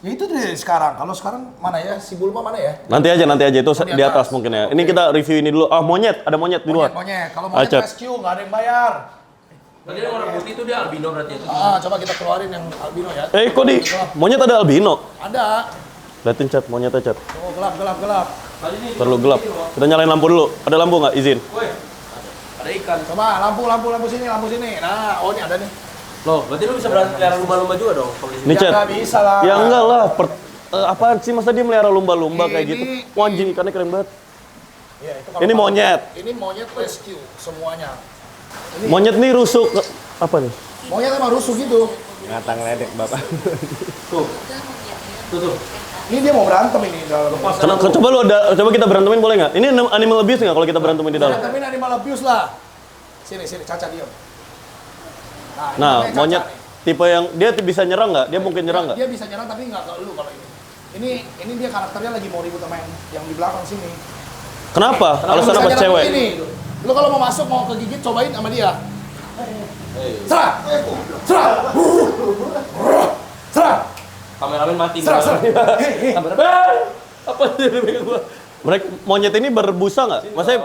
Ya itu deh sekarang. Kalau sekarang mana ya? Si Bulma mana ya? Nanti aja itu di di atas atas. mungkin ya. Ini kita review ini dulu. Ah, monyet, ada monyet di luar. Monyet. Kalau monyet Acet. rescue nggak ada yang bayar. Berarti yang warna putih itu dia albino berarti itu. Coba kita keluarin yang albino ya. Kok di monyet ada albino? Ada. Liatin chat, monyetnya chat. Oh gelap. Kali ini Terlalu gelap. Kita nyalain lampu dulu. Ada lampu nggak? Izin. woi. Ada ikan. Coba lampu sini. Nah, oh ini ada nih. Loh, berarti lu bisa pelihara lumba-lumba juga dong kalau di sini. Ini Ya chat. nggak bisa lah. Ya enggak lah. Apaan sih masa dia melihara lumba-lumba kayak Ini- gitu? Wah, anjing ikannya keren banget. Iya, itu kalau Ini kalau- monyet. Ini monyet rescue semuanya. Monyet nih rusuk. Apa nih? Monyet emang rusuh gitu. Ngatang ledek bapak. Tuh. Ini dia mau berantem ini dalam. Coba kita berantemin boleh nggak? Ini animal abuse nggak kalau kita berantemin di dalam? Berantemin animal abuse lah. Sini, Caca diam. ini Nah, namanya monyet Caca nih. tipe yang dia bisa nyerang nggak? Dia mungkin nyerang nggak? Dia bisa nyerang tapi nggak ke lu kalau ini. Ini dia karakternya lagi mau ribut sama yang di belakang sini. Kenapa? Kalau Alasan bisa apa nyerang cewek? Ini. Lu kalau mau masuk mau kegigit cobain sama dia. Serang! Serang! Kameramen mati. Serang! Kameramen. Apa dia pegang gua? Mereka monyet ini berbusa nggak? Maksudnya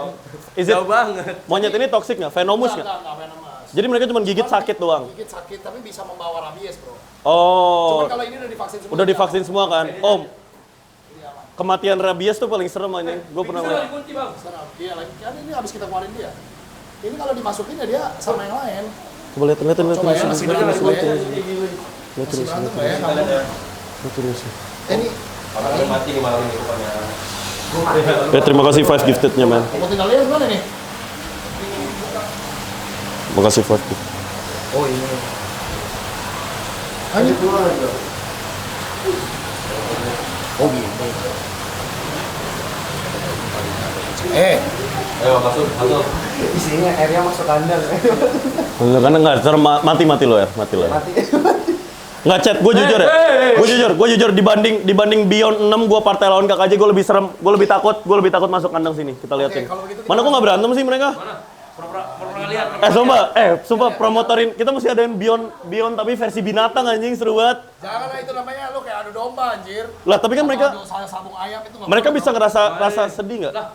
Jauh banget. monyet ini toksik nggak? Venomous nggak? Nggak venomous. Jadi mereka cuma gigit sakit doang. Gigit sakit tapi bisa membawa rabies, bro. Oh, Cuman kalau ini udah divaksin semua. udah divaksin semua kan? Om, kematian rabies tuh paling serem aja. Gue pernah lihat. Kunci, Bang. Serang. Dia lagi kan ini habis kita keluarin dia. Ini kalau dimasukin ya dia sama yang lain. Coba lihat. Coba ya masih berantem nggak ya? Lihat Masih terus. berantem nggak ya? Kamu? Lihat terus. Ini Kameramen mati nih malam ini rupanya. Terima kasih 5 giftednya, man. mau tinggal lihat gimana nih? Makasih 5 gift. Oh ini. Lanjut dulu aja. Oh gini. Ayo masuk. Isinya airnya masuk kandang. Enggak, mati lo ya, mati lo. Nggak chat, gue jujur dibanding Beyond 6 gue partai lawan KKJ gue lebih serem, gue lebih takut masuk kandang sini. Kita liatin. kalau begitu Mana kok nggak berantem sih mereka? Pernah lihat. Sumpah promotorin kita mesti adain Beyond tapi versi binatang anjing seru banget. Jangan lah itu namanya lu kayak adu domba anjir. Lah tapi kan mereka Adu sabung ayam itu nggak mereka boleh, bisa bro. ngerasa sedih nggak? Lah.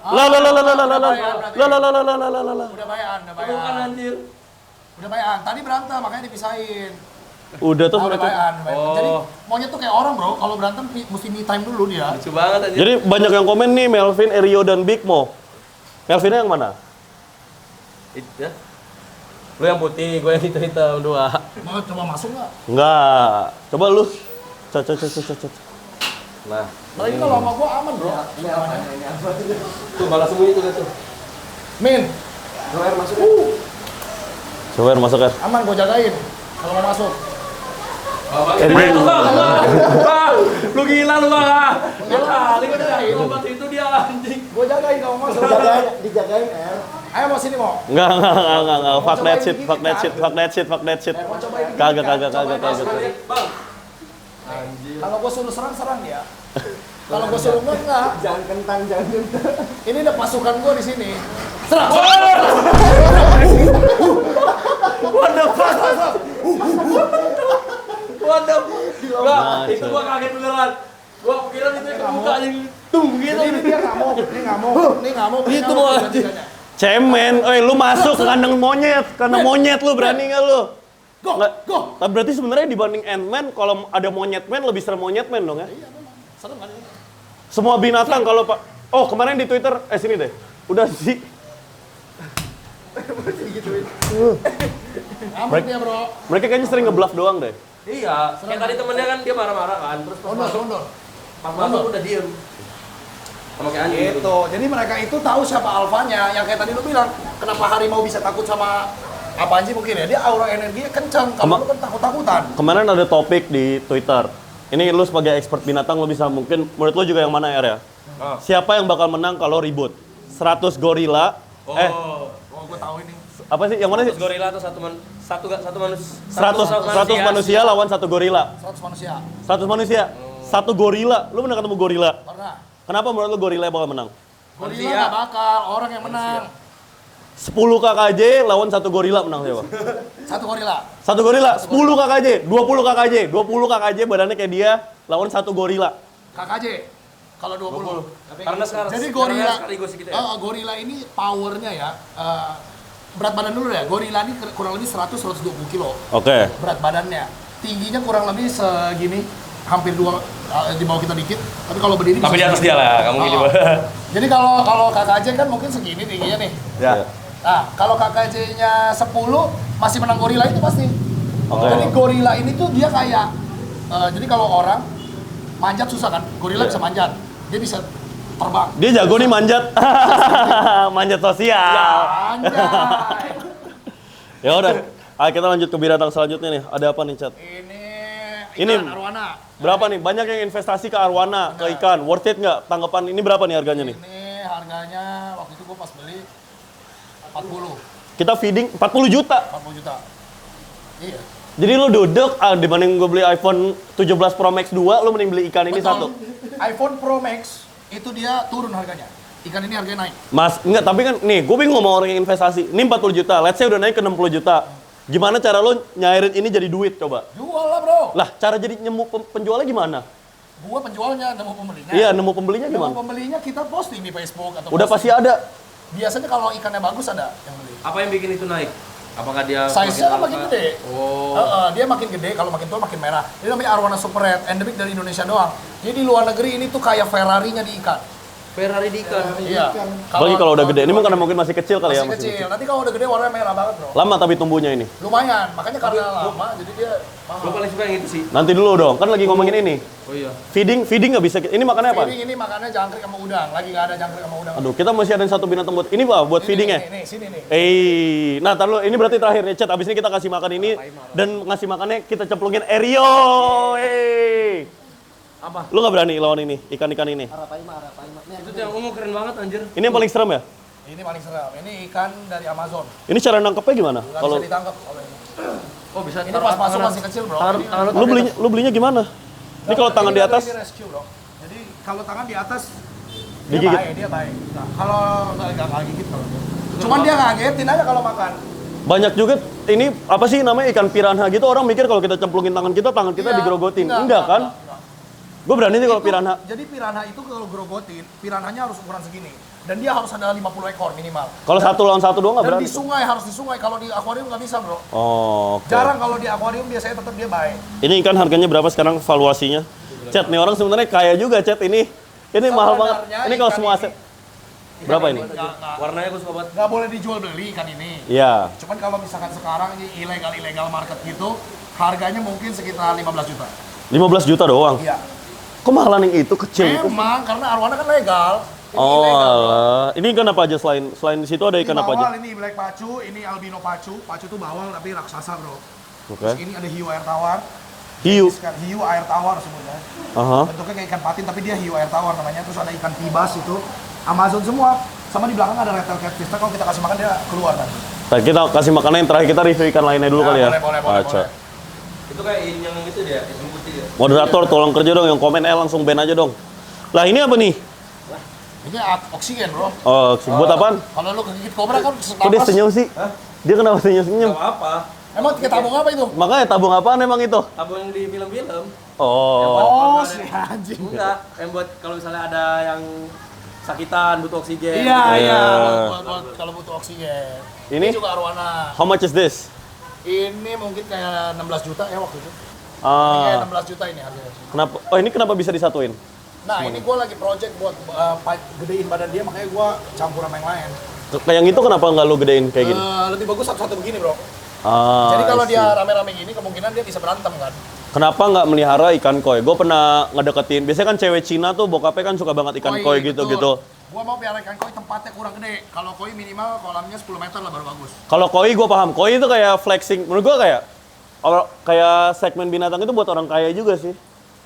Udah bayan. Bukan anjir. Udah bayan. Tadi berantem makanya dipisahin. Udah tuh Udah mereka. bayan. Oh. Jadi monyet tuh kayak orang bro. Kalau berantem mesti me time dulu dia. Lucu banget anjir. Jadi banyak yang komen nih Melvin, Erio dan Big Mo. Melvinnya yang mana? Ya. Lu yang putih, gue yang hitam dua. Mau coba masuk nggak? Enggak. Coba lu. Cat. Nah, Nah ini kalau sama gua aman bro. tuh balas sembunyi tuh tuh. Min, Coba masuk kan. aman gua jagain. Kalau mau masuk. Bang, lu gila lu bang. Gila, lu jagain. obat itu dia anjing. Gua jagain kalau mau masuk. Dijagain air. Ayo mau sini mau. Enggak. Fuck that shit. Mau cobain gigit, Kagak. Bang, Kalau gua suruh serang dia. Kalau gua suruh enggak. Jangan kentang. Ini ada pasukan gua di sini. Serang. waduh. Enggak, itu gua kaget beneran. Gua kira itu kebuka anjing tung gitu. Ini dia nggak mau. Itu mau anjing. Cemen, lu masuk ke kandang monyet lu berani nggak lu? Go. Tapi berarti sebenarnya dibanding Ant-Man, kalau ada monyet-man lebih serem monyet-man dong ya? Iya memang. Serem kan ini? Semua binatang kalau pak, kemarin di Twitter, sini deh, udah sih. Aman dia bro. Mereka kayaknya sering ngebluff doang deh. Iya, kayak tadi temennya kan dia marah-marah kan, terus pas Mundur. masuk udah diem. Sama kayak anjing gitu. Gitu. Jadi mereka itu tahu siapa alfanya. Yang kayak tadi lu bilang, kenapa harimau bisa takut sama Apaan sih mungkin ya? Dia aura energinya kencang. Kalau lu kan takut-takutan. Kemarin ada topik di Twitter. Ini lu sebagai expert binatang lu bisa mungkin menurut lu juga yang mana ya? Siapa yang bakal menang kalau ribut? 100 gorila. Oh, gue tahu ini. Apa sih? Yang mana sih? 100 gorila tuh satu manusia. 100 manusia lawan 1 gorila. 100 manusia. 100 manusia. 1 gorila. Lu pernah ketemu gorila? Pernah. Kenapa menurut lu gorila yang bakal menang? Gorila nggak bakal, orang yang menang. 10 KKJ lawan 1 gorila menang siapa? 1 gorila. 1 gorila, 10 KKJ, 20 KKJ, 20 KKJ badannya kayak dia lawan 1 gorila. KKJ. Kalau 20. Karena sekarang Jadi gorila, sekaligus gitu ya. gorila ini powernya ya, berat badan dulu ya. Gorila ini kurang lebih 100-120 kilo Oke. berat badannya. Tingginya kurang lebih segini, hampir di bawah kita dikit. Tapi kalau berdiri Tapi di bisa atas segini. dia lah, kamu gini. Jadi kalau KKJ kan mungkin segini tingginya nih. Ya. Nah, kalau KKJ-nya 10 masih menang gorila itu pasti. Oke. Jadi gorila ini tuh dia kayak, jadi kalau orang manjat susah kan, gorila bisa manjat. Dia bisa terbang. Dia jago nih manjat. Manjat sosial. Anjay. Ya udah. Ayo kita lanjut ke binatang selanjutnya nih. Ada apa nih, Chat? Ini Ini- ikan arwana. Berapa nih? Banyak yang investasi ke arwana, ke ikan. Worth it nggak? Tanggapan ini berapa nih harganya nih? Ini harganya waktu itu gua pas beli 40 Kita feeding 40 juta. juta. Iya. Jadi lu duduk, dibanding gue beli iPhone 17 Pro Max 2, lu mending beli ikan ini Betul. satu. iPhone Pro Max itu dia turun harganya. Ikan ini harganya naik. Mas, enggak, tapi kan nih, gue bingung sama orang yang investasi. Ini 40 juta, let's say udah naik ke 60 juta. Gimana cara lu nyairin ini jadi duit coba? Jual lah, Bro. Lah, cara jadi penjualnya gimana? Gua penjualnya, nemu pembelinya. Iya, nemu pembelinya Nemu gimana? pembelinya kita posting di Facebook atau Udah pasti ada. Biasanya kalau ikannya bagus ada yang beli. Apa yang bikin itu naik? Apakah dia Size-nya kan makin gede. Oh. Dia makin gede, kalau makin tua makin merah. Ini namanya Arwana Super Red, endemik dari Indonesia doang. Jadi di luar negeri ini tuh kayak Ferrari-nya di ikan. Ferrari di ikan. Iya. Apalagi kalau udah gede. Ini mungkin karena mungkin masih kecil kali ya. masih kecil. Nanti kalau udah gede warnanya merah banget, Bro. Lama tapi tumbuhnya ini. Lumayan, makanya karena lama jadi dia Gue mahal. paling suka yang itu sih. Nanti dulu dong, kan lagi ngomongin ini. Oh iya. Feeding nggak bisa. Ini makannya apa? Feeding ini makannya jangkrik sama udang. Lagi nggak ada jangkrik sama udang. Aduh, kita masih ada satu binatang buat ini pak, buat feeding ya. Nih, sini nih. Nah, tar lu, ini berarti terakhir nih, Chat. Abis ini kita kasih makan ini dan ngasih makannya kita cemplungin Erio. Apa? Lu nggak berani lawan ini, ikan-ikan ini? Itu tuh yang ungu keren banget anjir. Ini yang paling serem ya? Ini paling seram. Ini ikan dari Amazon. Ini cara nangkepnya gimana? Nggak Kalau bisa ditangkap kalau ini. Oh bisa. Ini pas masuk masih kecil, Bro. Ini- lu belinya gimana? Ini kalau tangan di atas, Ini rescue, Bro. Jadi kalau tangan di atas Digigit. dia baik. Nah, kalau nggak gigit kalau dia. Cuman dia ngagetin aja kalau makan. banyak juga ini apa sih namanya ikan piranha gitu, orang mikir kalau kita cemplungin tangan kita Iya, digerogotin. Enggak kan? Gue berani sih kalau Itu- piranha. Jadi piranha itu kalau gerogotin, piranhanya harus ukuran segini. Dan dia harus ada 50 ekor minimal. Kalau satu lawan satu doang nggak Dan berani. di sungai harus di sungai, kalau di akuarium nggak bisa, Bro. Oh, oke. Jarang kalau di akuarium biasanya tetap dia baik. Ini ikan harganya berapa sekarang valuasinya? Chat nih orang sebenarnya kaya juga Chat ini. Ini mahal banget. Sebenarnya Ini kalau ikan semua aset. Berapa ini? Warnanya gue suka banget. Nggak boleh dijual beli ikan ini. Iya. Cuman kalau misalkan sekarang ini ilegal market gitu, harganya mungkin sekitar 15 juta. 15 juta doang. Iya. Kok mahalan yang itu kecil? Memang karena arwana kan legal. Ini Oh, ilegal. alah. Ini ikan apa aja selain di situ ada Ini ikan apa aja? bawal, ini black pacu, ini albino pacu. Pacu tuh bawal tapi raksasa, Bro. Oke. Terus ini ada hiu air tawar. Hiu. Hiu air tawar sebutnya. Aha. Bentuknya kayak ikan patin tapi dia hiu air tawar namanya. Terus ada ikan tibas itu. Amazon semua. Sama di belakang ada red tail catfish. Nah, kalau kita kasih makan dia keluar nanti. Nah, kita kasih makanan yang terakhir, kita review ikan lainnya dulu Nah, kali ya. boleh. Aca. Itu kayak yang gitu dia, yang putih dia. Moderator tolong kerja dong, yang komen langsung ban aja dong. Lah ini apa nih? Ini oksigen, Bro. Oh, buat apaan? Kalau lu kegigit kobra kan Kok dia senyum sih? Dia kenapa senyum-senyum? Gak apa? Emang kita tabung apa itu? Makanya tabung apaan emang itu? Tabung yang di film-film. Oh. Oh, si anjing. Enggak, yang buat kalau misalnya ada yang sakitan butuh oksigen. Iya, Iya. buat kalau butuh oksigen. Ini? juga arwana. How much is this? Ini mungkin kayak 16 juta ya waktu itu. Ini kayak Ah, 16 juta ini harganya. kenapa? Oh, ini kenapa bisa disatuin? Nah, ini gua lagi project buat gedein badan dia, makanya gua campur sama yang lain. Kayak yang itu kenapa nggak lu gedein kayak gini? Lebih bagus satu-satu begini, Bro. Ah, Jadi kalau I see. dia rame-rame gini, kemungkinan dia bisa berantem kan. Kenapa nggak melihara ikan koi? Gue pernah ngedeketin, biasanya kan cewek Cina tuh bokapnya kan suka banget ikan koi Koi, gitu-gitu. Gua mau piara ikan koi tempatnya kurang gede. Kalau koi minimal kolamnya 10 meter lah baru bagus. Kalau koi gue paham. Koi itu kayak flexing. Menurut gue kayak segmen binatang itu buat orang kaya juga sih.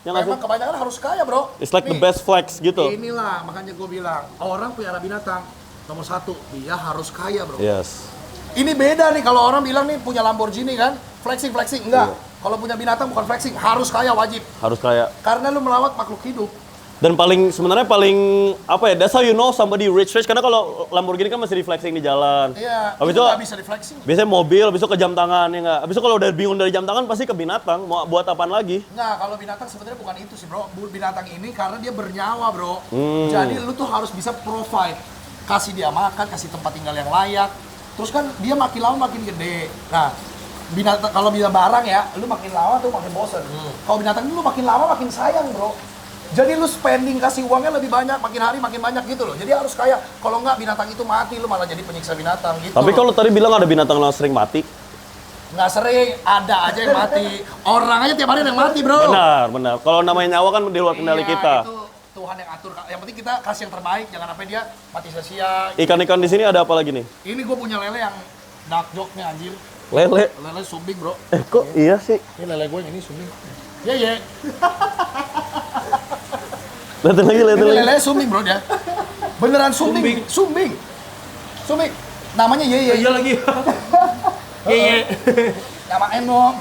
Yang nggak sih? Memang kebanyakan harus kaya, bro. It's like the Nih, best flex gitu. Inilah makanya gue bilang orang piara binatang nomor 1 dia harus kaya, bro. Yes. Ini beda nih kalau orang bilang nih punya Lamborghini kan, flexing enggak. Kalau punya binatang bukan flexing, harus kaya wajib. Harus kaya. Karena lu melawat makhluk hidup. Dan sebenarnya paling apa ya? That's how you know somebody rich. Karena kalau Lamborghini kan masih di flexing di jalan. Iya, Habis itu itu nggak bisa di flexing. biasanya mobil, habis itu ke jam tangan ya nggak. Habis itu kalau udah bingung dari jam tangan pasti ke binatang. Mau buat apaan lagi? Nah, kalau binatang sebenarnya bukan itu sih, bro. Binatang ini karena dia bernyawa, bro. Jadi lu tuh harus bisa provide. Kasih dia makan, kasih tempat tinggal yang layak. Terus kan dia makin lama makin gede. Nah, binatang kalau bisa barang ya, lu makin lama tuh makin bosen. Kalau binatang lu makin lama makin sayang, bro. Jadi lu spending kasih uangnya lebih banyak, makin hari makin banyak gitu loh. Jadi harus kaya. Kalau nggak binatang itu mati, lu malah jadi penyiksa binatang gitu. Tapi kalau tadi bilang ada binatang yang sering mati. nggak sering, ada aja yang mati. Orang aja tiap hari ada yang mati, bro. Benar. Kalau namanya nyawa kan di luar kendali Iya, kita. itu Tuhan yang atur. Yang penting kita kasih yang terbaik, jangan sampai dia mati sia-sia. Ikan-ikan di sini ada apa lagi nih? Ini gue punya lele yang dark joke-nya anjir. Lele. Lele sumbing, bro. Kok iya sih? Ini lele gue yang ini sumbing. Iya. Lihatin lagi. Ini lele sumbing, bro dia. Beneran sumbing. Sumbing. Namanya Yeye. Iya lagi. Yeye. Nama Eno.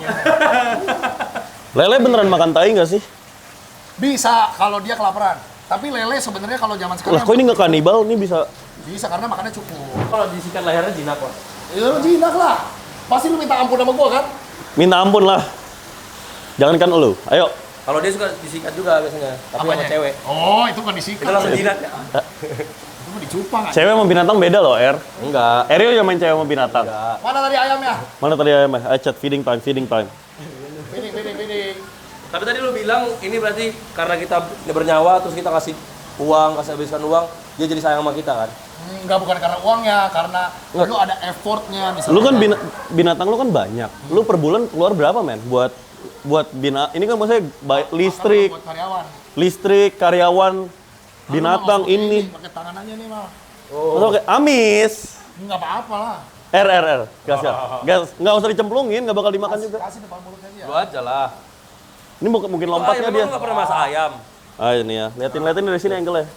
Lele beneran makan tai nggak sih? Bisa kalau dia kelaparan. Tapi lele sebenarnya kalau zaman sekarang Lah kok ini nggak kanibal? Ini bisa. bisa karena makannya cukup. Kalau disikat lehernya jinak kok. Ya lu jinak lah. Pasti lu minta ampun sama gua kan? Minta ampun lah. Jangankan lu. Ayo. Kalau dia suka disikat juga biasanya, tapi sama cewek. Oh, itu kan disikat. Itu langsung jinak ya. Itu mah dicupang aja. Cewek sama binatang beda loh, Er. Enggak. Ariel yang main cewek sama binatang. Mana tadi ayamnya? Mana tadi ayamnya? Ayo chat feeding time. Feeding. Tapi tadi lu bilang ini berarti karena kita bernyawa terus kita kasih uang, kasih habiskan uang, dia jadi sayang sama kita kan? Enggak, bukan karena uangnya, karena lu ada effortnya misalnya. Lu kan binatang lu kan banyak. Lu per bulan keluar berapa, men? Buat ini kan maksudnya listrik, buat karyawan. karyawan, binatang Lu mah ini. pakai tangan aja nih, mah. Atau kayak amis. Enggak apa-apa lah. R. Gas, nggak usah dicemplungin, nggak bakal dimakan juga. Kasih depan mulutnya dia. Lu aja lah. Ini mungkin lompatnya dia. Lu nggak pernah masak ayam. Ah ini ya, liatin dari sini angle-nya.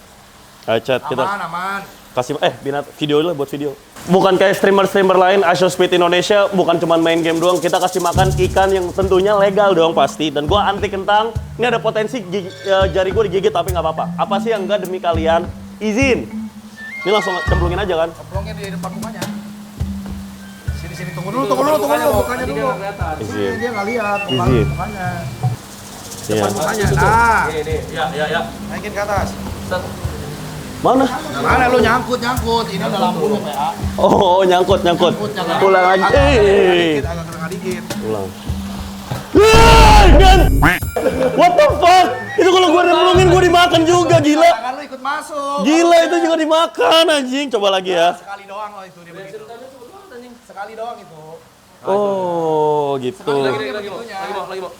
Ayo chat kita. Aman. Kasih video lah buat video. Bukan kayak streamer lain, Asho Speed Indonesia bukan cuma main game doang, kita kasih makan ikan yang tentunya legal dong pasti. Dan gua anti kentang, ini ada potensi jari gua digigit tapi nggak apa-apa. Apa sih yang enggak demi kalian? Izin. Ini langsung cemplungin aja kan? Cemplungnya di depan mukanya. Sini tunggu dulu, mukanya dulu. Izin. Dia nggak lihat Izin. mukanya. Iya. Depan mukanya. Nah, Ini, ya. naikin ke atas. Mana? Mana lu nyangkut. Ini ada lampunya, PA. Oh, nyangkut. Pulang lagi. Agak kena dikit. Pulang. What the fuck? Itu kalau gua nemplungin gua dimakan juga, gila. Tangan lu ikut masuk. Gila itu juga dimakan anjing. Coba lagi ya. Sekali doang loh itu dia begitu. Sekali doang itu. Oh, gitu. Lagi mau.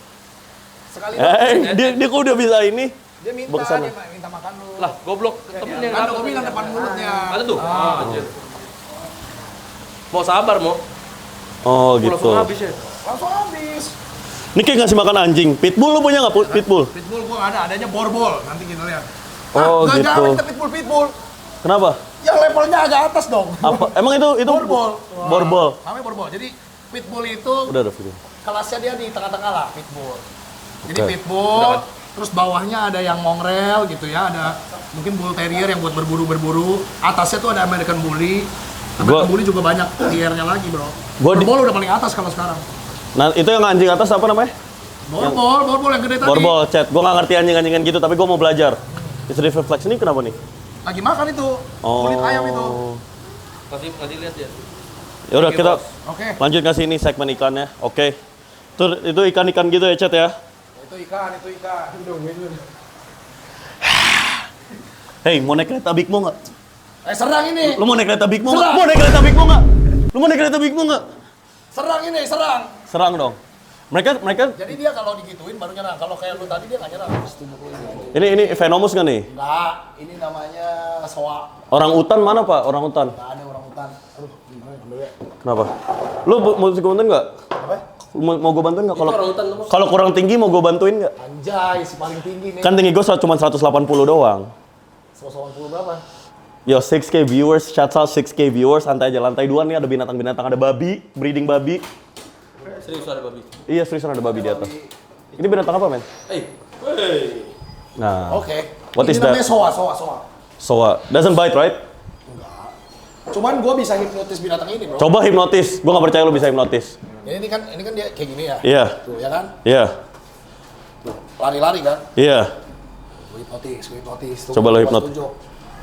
Sekali doang. Dia kok udah bisa ini? Dia minta, Kesana. dia minta makan lu. Lah, goblok. Temennya Kan gua bilang depan mulutnya. Ada tuh. Anjir. Mau sabar, mau. Oh, Langsung gitu. habis ya. Langsung habis. Ini kayak ngasih makan anjing. Pitbull lu punya nggak? Pitbull? Pitbull gua nggak ada, adanya borbol. Nanti kita lihat. Oh, nggak gitu. jangan kita pitbull. Kenapa? Yang levelnya agak atas dong. Apa? Emang itu Borbol. Borbol. Namanya borbol. Jadi pitbull itu Udah ada video. kelasnya dia di tengah-tengah lah, pitbull. Jadi Oke. pitbull, terus bawahnya ada yang mongrel gitu ya, ada mungkin bull terrier yang buat berburu. Atasnya tuh ada American bully. American bully juga banyak tiernya lagi, bro. Borbol udah paling atas kalau sekarang. Nah, itu yang anjing atas apa namanya? Borbol yang gede tadi. Borbol, chat. Gua nggak ngerti anjing-anjingan gitu, tapi gua mau belajar. It's reflex ini kenapa nih? Lagi makan itu. Kulit ayam itu. Kasih lihat ya. Ya udah kita Oke. lanjut kasih ini segmen ikannya. Oke. Itu ikan-ikan gitu ya, chat ya. Itu ikan. Hey, mau naik kereta Big Mo nggak? Serang ini. Lu mau naik kereta Big Mo nggak? Serang. Mau naik kereta Big Mo nggak? Lu mau naik kereta Big Mo nggak? Serang ini, serang. Serang dong. Mereka Jadi dia kalau digituin baru nyerang. Kalau kayak lu tadi dia nggak nyerang. ini Venomous nggak nih? Enggak, ini namanya soa. Orang utan mana Pak? Orang utan. Nggak ada orang hutan. Aduh, gimana ya, ambil ya. Kenapa? Lu mau gue bantuin nggak? Apa? Mau gue bantuin nggak? Kalau orang hutan tuh, Bos. kalau kurang tinggi mau gue bantuin nggak? Anjay, si paling tinggi nih. Kan tinggi gue cuma 180 doang. 180 berapa? Yo 6K viewers, shout out 6K viewers. Santai aja, lantai 2 nih ada binatang-binatang, ada babi, breeding babi. Serius ada babi. Iya seriusan ada babi di atas. Ini binatang apa men? Hey. Nah, Oke. What Ini is that? namanya soa. soa doesn't bite right? Cuman gue bisa hipnotis binatang ini, bro. Coba hipnotis, gue nggak percaya lu bisa hipnotis. Ini kan dia kayak gini ya. Iya, Tuh, ya kan? iya, Lari-lari kan? iya. Gue hipnotis. Tuh, Coba lo gua hipnot. tunjuk.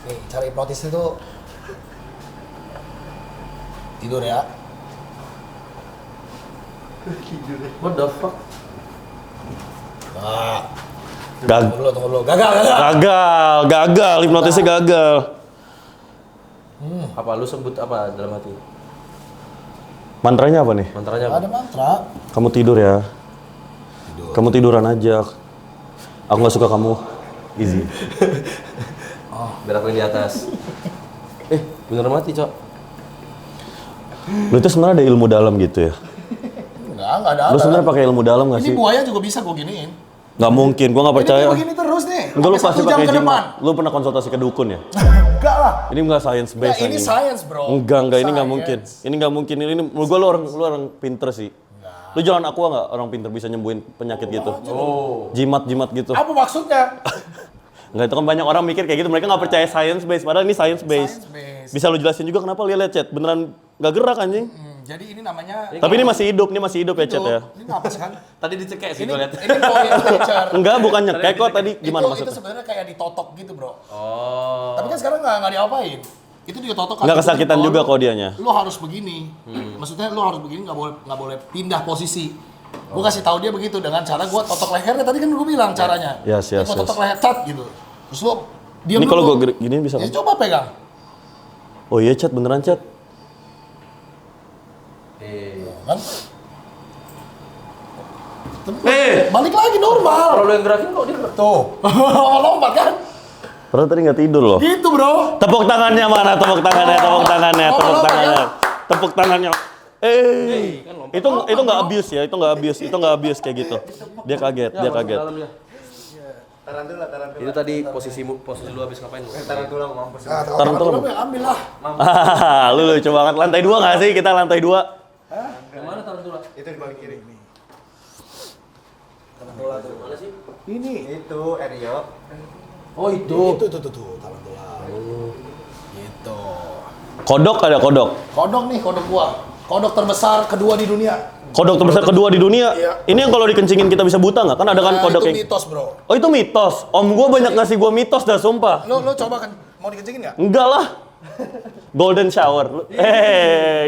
Nih, cara hipnotisnya tuh tidur ya. What the fuck? Nah, Gag tunggu dulu. Gagal. gagal, hipnotisnya gagal. Apa lu sebut apa dalam hati? Mantranya apa nih? Mantranya Nggak apa? ada mantra. Kamu tidur ya. Kamu tiduran aja. Aku nggak suka kamu. Easy. Biar aku yang di atas. Bener mati, Cok. Lu itu sebenarnya ada ilmu dalam gitu ya? Enggak ada. Lu sebenarnya pakai ilmu dalam nggak Ini sih? buaya juga bisa gue giniin. Nggak mungkin, gua nggak percaya. Ini begini terus nih. Enggak, lu Sampai pasti 1 jam pakai ke depan. jimat. Lu pernah konsultasi ke dukun ya? Enggak lah. Ini nggak science Nah, based ini anjing. science, bro. Enggak, ini nggak Science. mungkin. Ini nggak mungkin. Ini menurut gua lu orang pinter sih. Lu jalan aqua nggak orang pinter bisa nyembuhin penyakit gitu? Jimat gitu. Apa maksudnya? Enggak, itu kan banyak orang mikir kayak gitu. Mereka nggak percaya science based. Padahal ini science based. Science-based. Bisa lu jelasin juga kenapa lihat chat beneran nggak gerak anjing? Jadi ini namanya Tapi ini masih hidup ya chat ya. Ini apa sih kan? Tadi dicekek sih Ini gue liat. ini poin nature. Enggak, bukan nyekek kok tadi. Gimana Itu maksudnya? sebenarnya kayak ditotok gitu, bro. Oh. Tapi kan sekarang nggak diapain. Itu ditotok. Nggak kesakitan juga kok dianya. Lu harus begini. Maksudnya lu harus begini, nggak boleh pindah posisi. Gue kasih tahu dia begitu dengan cara gue totok lehernya. Tadi kan gue bilang caranya. Yes. Gua totok leher cat gitu. Terus lu diam Ini dulu. kalau gua gini bisa Ya kan? coba pegang. Oh iya chat beneran chat. Kan? Balik lagi normal. Kalau lu yang gerakin kok dia gerak. Tuh. Lompat kan? Padahal tadi nggak tidur loh. Gitu, bro. Tepuk tangannya mana? Tepuk tangannya. Tepuk tangannya. Itu nggak abuse ya? Itu nggak abuse kayak gitu. Dia kaget. Dalam dia. Tarantula. Itu tadi posisi lu habis ngapain? Tarantula mau mampus. Tarantula. Ambil lah. Lu lucu banget. Lantai 2 nggak sih? Kita lantai 2. Yang mana tarantula? Itu di balik kiri. Tarantula tuh mana sih? Ini. Itu Erio. Oh itu. Itu tarantula. Gitu. Kodok ada kodok. Kodok gua. Kodok terbesar kedua di dunia. Kodok terbesar kedua di dunia. Iya. Ini yang kalau dikencingin kita bisa buta nggak? Kan ada kan kodok itu yang. mitos, bro. Oh itu mitos. Om gua banyak ngasih gua mitos dah sumpah. Lo coba kan mau dikencingin nggak? Enggak lah. Golden shower.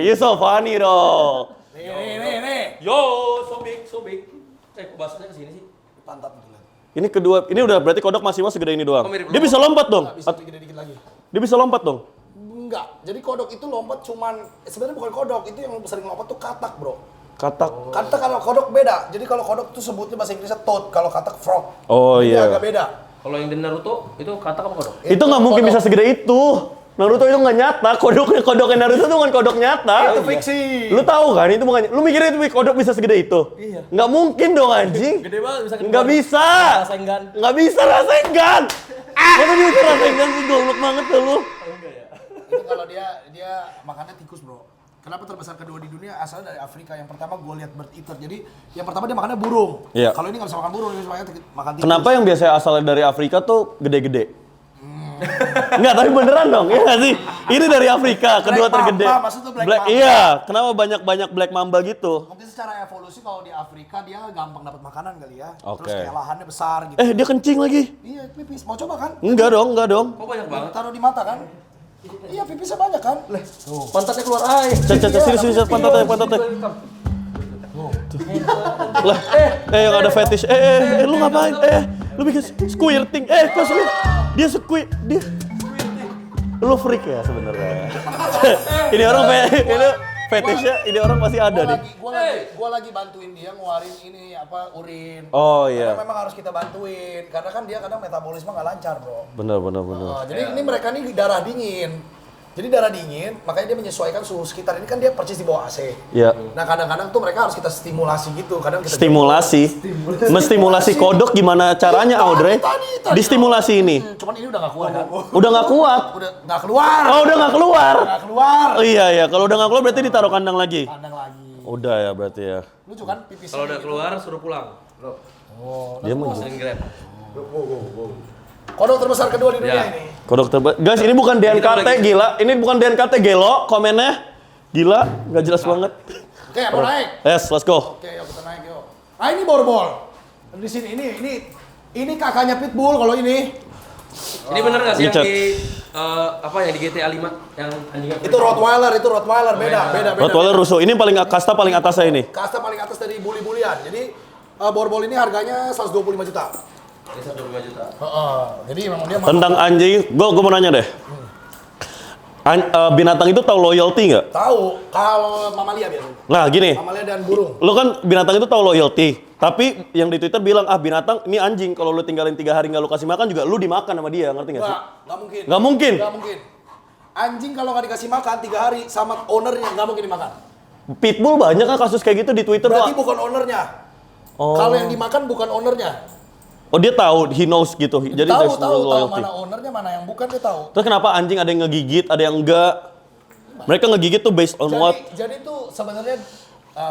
You so funny dong. Nih. Yo, so big. Kok bahasanya ke sini sih? Pantat gitu. Ini kedua, ini udah berarti kodok masih segede ini doang. Oh, mirip Dia bisa lompat dong. Bisa gede dikit lagi. Dia bisa lompat dong. Enggak. Jadi kodok itu lompat cuman sebenarnya bukan kodok, itu yang sering lompat tuh katak, bro. Katak. Katak kalau kodok beda. Jadi kalau kodok tuh sebutnya bahasa Inggrisnya toad, kalau katak frog. Oh Jadi iya. agak beda. Kalau yang di Naruto itu katak apa kodok? Itu nggak mungkin kodok. bisa segede itu. Naruto itu nggak nyata. Kodoknya Naruto itu bukan kodok nyata. Itu fiksi. Lu tahu kan itu bukan. Lu mikirnya itu kodok bisa segede itu? Iya. Nggak mungkin dong anjing. Gede banget bisa Nggak bisa. Rasengan. Nggak bisa Rasengan. Mana bisa Rasengan sih goblok banget tuh lu. Ini kalau dia makannya tikus, bro. Kenapa terbesar kedua di dunia? Asalnya dari Afrika. Yang pertama gue lihat bird eater. Jadi yang pertama dia makannya burung. Iya. Kalau ini nggak bisa makan burung, dia bisa makan tikus. Kenapa yang biasanya asalnya dari Afrika tuh gede-gede? Enggak, tapi beneran dong, iya nggak sih? Ini dari Afrika, kedua Black tergede. Mamba, maksud tuh Black Mamba. Iya, kenapa banyak Black Mamba gitu? Mungkin secara evolusi kalau di Afrika dia gampang dapat makanan kali ya. Oke. Terus kayak lahannya besar gitu. Dia kencing lagi. Iya, pipis. Mau coba kan? Enggak dong. Kok banyak banget? Taruh di mata kan? Iya, pipisnya banyak kan? Tuh. Pantatnya keluar air. Sini, pantatnya. Lah, yang ada fetish. Lu ngapain? Lu bikin squirting. Kok squir? Dia squir. Lu freak ya sebenarnya. Ini orang ini fetishnya ini orang pasti ada nih. Gua lagi bantuin dia ngeluarin ini apa urin. Oh iya. Karena memang harus kita bantuin karena kan dia kadang metabolisme nggak lancar, Bro. Benar. Jadi ini mereka nih darah dingin. Jadi darah dingin, makanya dia menyesuaikan suhu sekitar. Ini kan dia persis di bawah AC. Iya. Nah kadang-kadang tuh mereka harus kita stimulasi gitu. Kadang kita Menstimulasi kodok gimana caranya, Audrey? Tadi. Distimulasi ini. Cuman ini udah nggak kuat kan? Udah nggak kuat. Udah nggak keluar. Oh, udah nggak keluar. Nggak keluar. Oh iya. Kalau udah nggak keluar berarti ditaruh kandang lagi. Kandang lagi. Udah ya berarti ya. Lucu kan pipis. Kalau udah keluar suruh pulang. Dia mau Sering Grab. Kodok terbesar kedua di dunia Ya. ini. kodok terbaik. Guys, ini bukan DNKT gila. Ini bukan DNKT gelo komennya. Gila, nggak jelas banget. Oke, mau naik. Yes, let's go. Oke, yuk kita naik yuk. Ah ini borbol. Di sini ini kakaknya pitbull kalau ini. Ini bener nggak sih yang Richard. di yang di GTA 5 yang anjingnya Itu Rottweiler, beda. Rottweiler rusuh. Ini paling kasta paling atas saya ini. Kasta paling atas dari bully-bulian. Jadi borbol ini harganya 125 juta. Ini 1,5 juta. Jadi memang dia Tentang anjing, gua mau nanya deh. Binatang itu tahu loyalty nggak? tahu kalau mamalia biasanya. Nah, gini. Mamalia dan burung. Lo kan binatang itu tahu loyalty. Tapi yang di Twitter bilang, binatang ini anjing. Kalau lo tinggalin 3 hari nggak lo kasih makan juga lo dimakan sama dia. Ngerti nggak sih? Nggak mungkin. Nggak mungkin? Nggak mungkin. Anjing kalau nggak dikasih makan 3 hari sama ownernya nggak mungkin dimakan. Pitbull banyak kan kasus kayak gitu di Twitter. Berarti Pak. bukan ownernya. Oh. Kalau yang dimakan bukan ownernya. Oh, dia tahu, he knows gitu. Jadi there's no Tahu loyalty. mana ownernya mana yang bukan dia tahu. Terus kenapa anjing ada yang ngegigit, ada yang enggak? Mereka ngegigit tuh based on what? Jadi tuh sebenarnya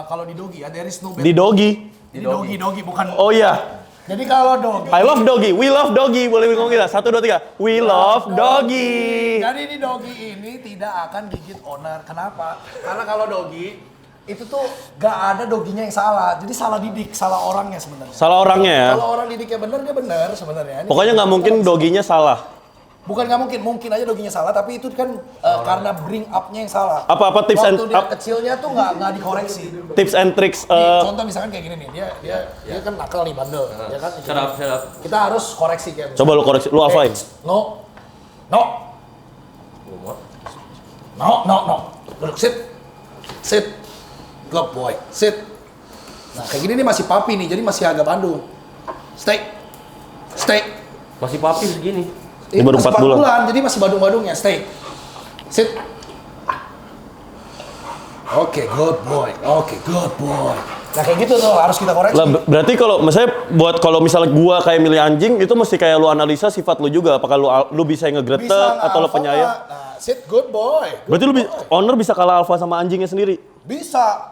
kalau di doggy there is no bad. Di doggy. Di doggy bukan. Oh iya. Jadi kalau doggy. I love doggy. We love doggy. Boleh ngomong kita? 1, 2, 3. We love doggy. Jadi ini doggy ini tidak akan gigit owner. Kenapa? Karena kalau doggy itu tuh gak ada dogginya yang salah. Jadi salah didik, salah orangnya sebenarnya. Salah orangnya ya. Kalau orang didiknya benar dia benar sebenarnya. Ini Pokoknya nggak mungkin dogginya salah. Bukan nggak mungkin aja dogginya salah, tapi itu kan karena bring up-nya yang salah. Apa tips and Waktu dia kecilnya tuh nggak dikoreksi. tips and tricks? Nih, contoh misalkan kayak gini nih, dia kan nakal nih bandel, ya kan? Shut up. Kita harus koreksi kayak. Coba lu koreksi, lu apain? No. Duduk, sit. Good boy, sit. Nah kayak gini nih masih papi nih, jadi masih agak Bandung. Stay. Masih papi segini. Ini baru masih 4 bulan. jadi masih Bandung-Bandungnya. Stay. Sit. Oke, good boy. Nah kayak gitu tuh harus kita koreksi. Lah, berarti kalau misalnya gua kayak milih anjing itu mesti kayak lu analisa sifat lu juga. Apakah lu bisa ngegretek atau lu nge-alpha penyayang? nggak? Nah, sit, good boy. Berarti owner bisa kalah alpha sama anjingnya sendiri. Bisa.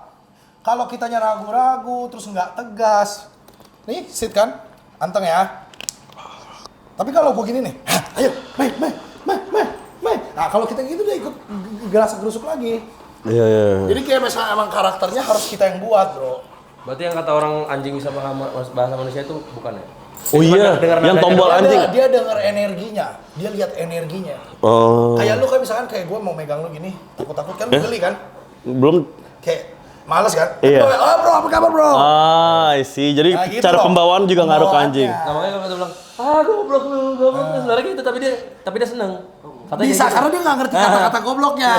Kalau kitanya ragu-ragu, terus nggak tegas. Nih, sit kan? Anteng ya. Tapi kalau gue gini nih, ayo, main. Nah, kalau kita gitu dia ikut gerasak-gerusuk lagi. Iya. Jadi kayak misalnya emang karakternya harus kita yang buat, bro. Berarti yang kata orang anjing bisa bahasa manusia itu bukan ya? Oh iya, yang tombol anjing. Dia dengar energinya, dia lihat energinya. Oh. Kayak lu kan misalkan kayak gue mau megang lu gini, takut-takut kan, lu geli kan? Belum. Kayak males kan? Iya. Oh bro, apa kabar bro? I see. Jadi Nah, gitu cara loh. pembawaan juga ngaruh ke anjing. Nah, makanya kalau kita bilang, goblok lu, sebenarnya gitu, tapi dia seneng. Katanya Bisa, gitu. karena dia nggak ngerti kata-kata gobloknya.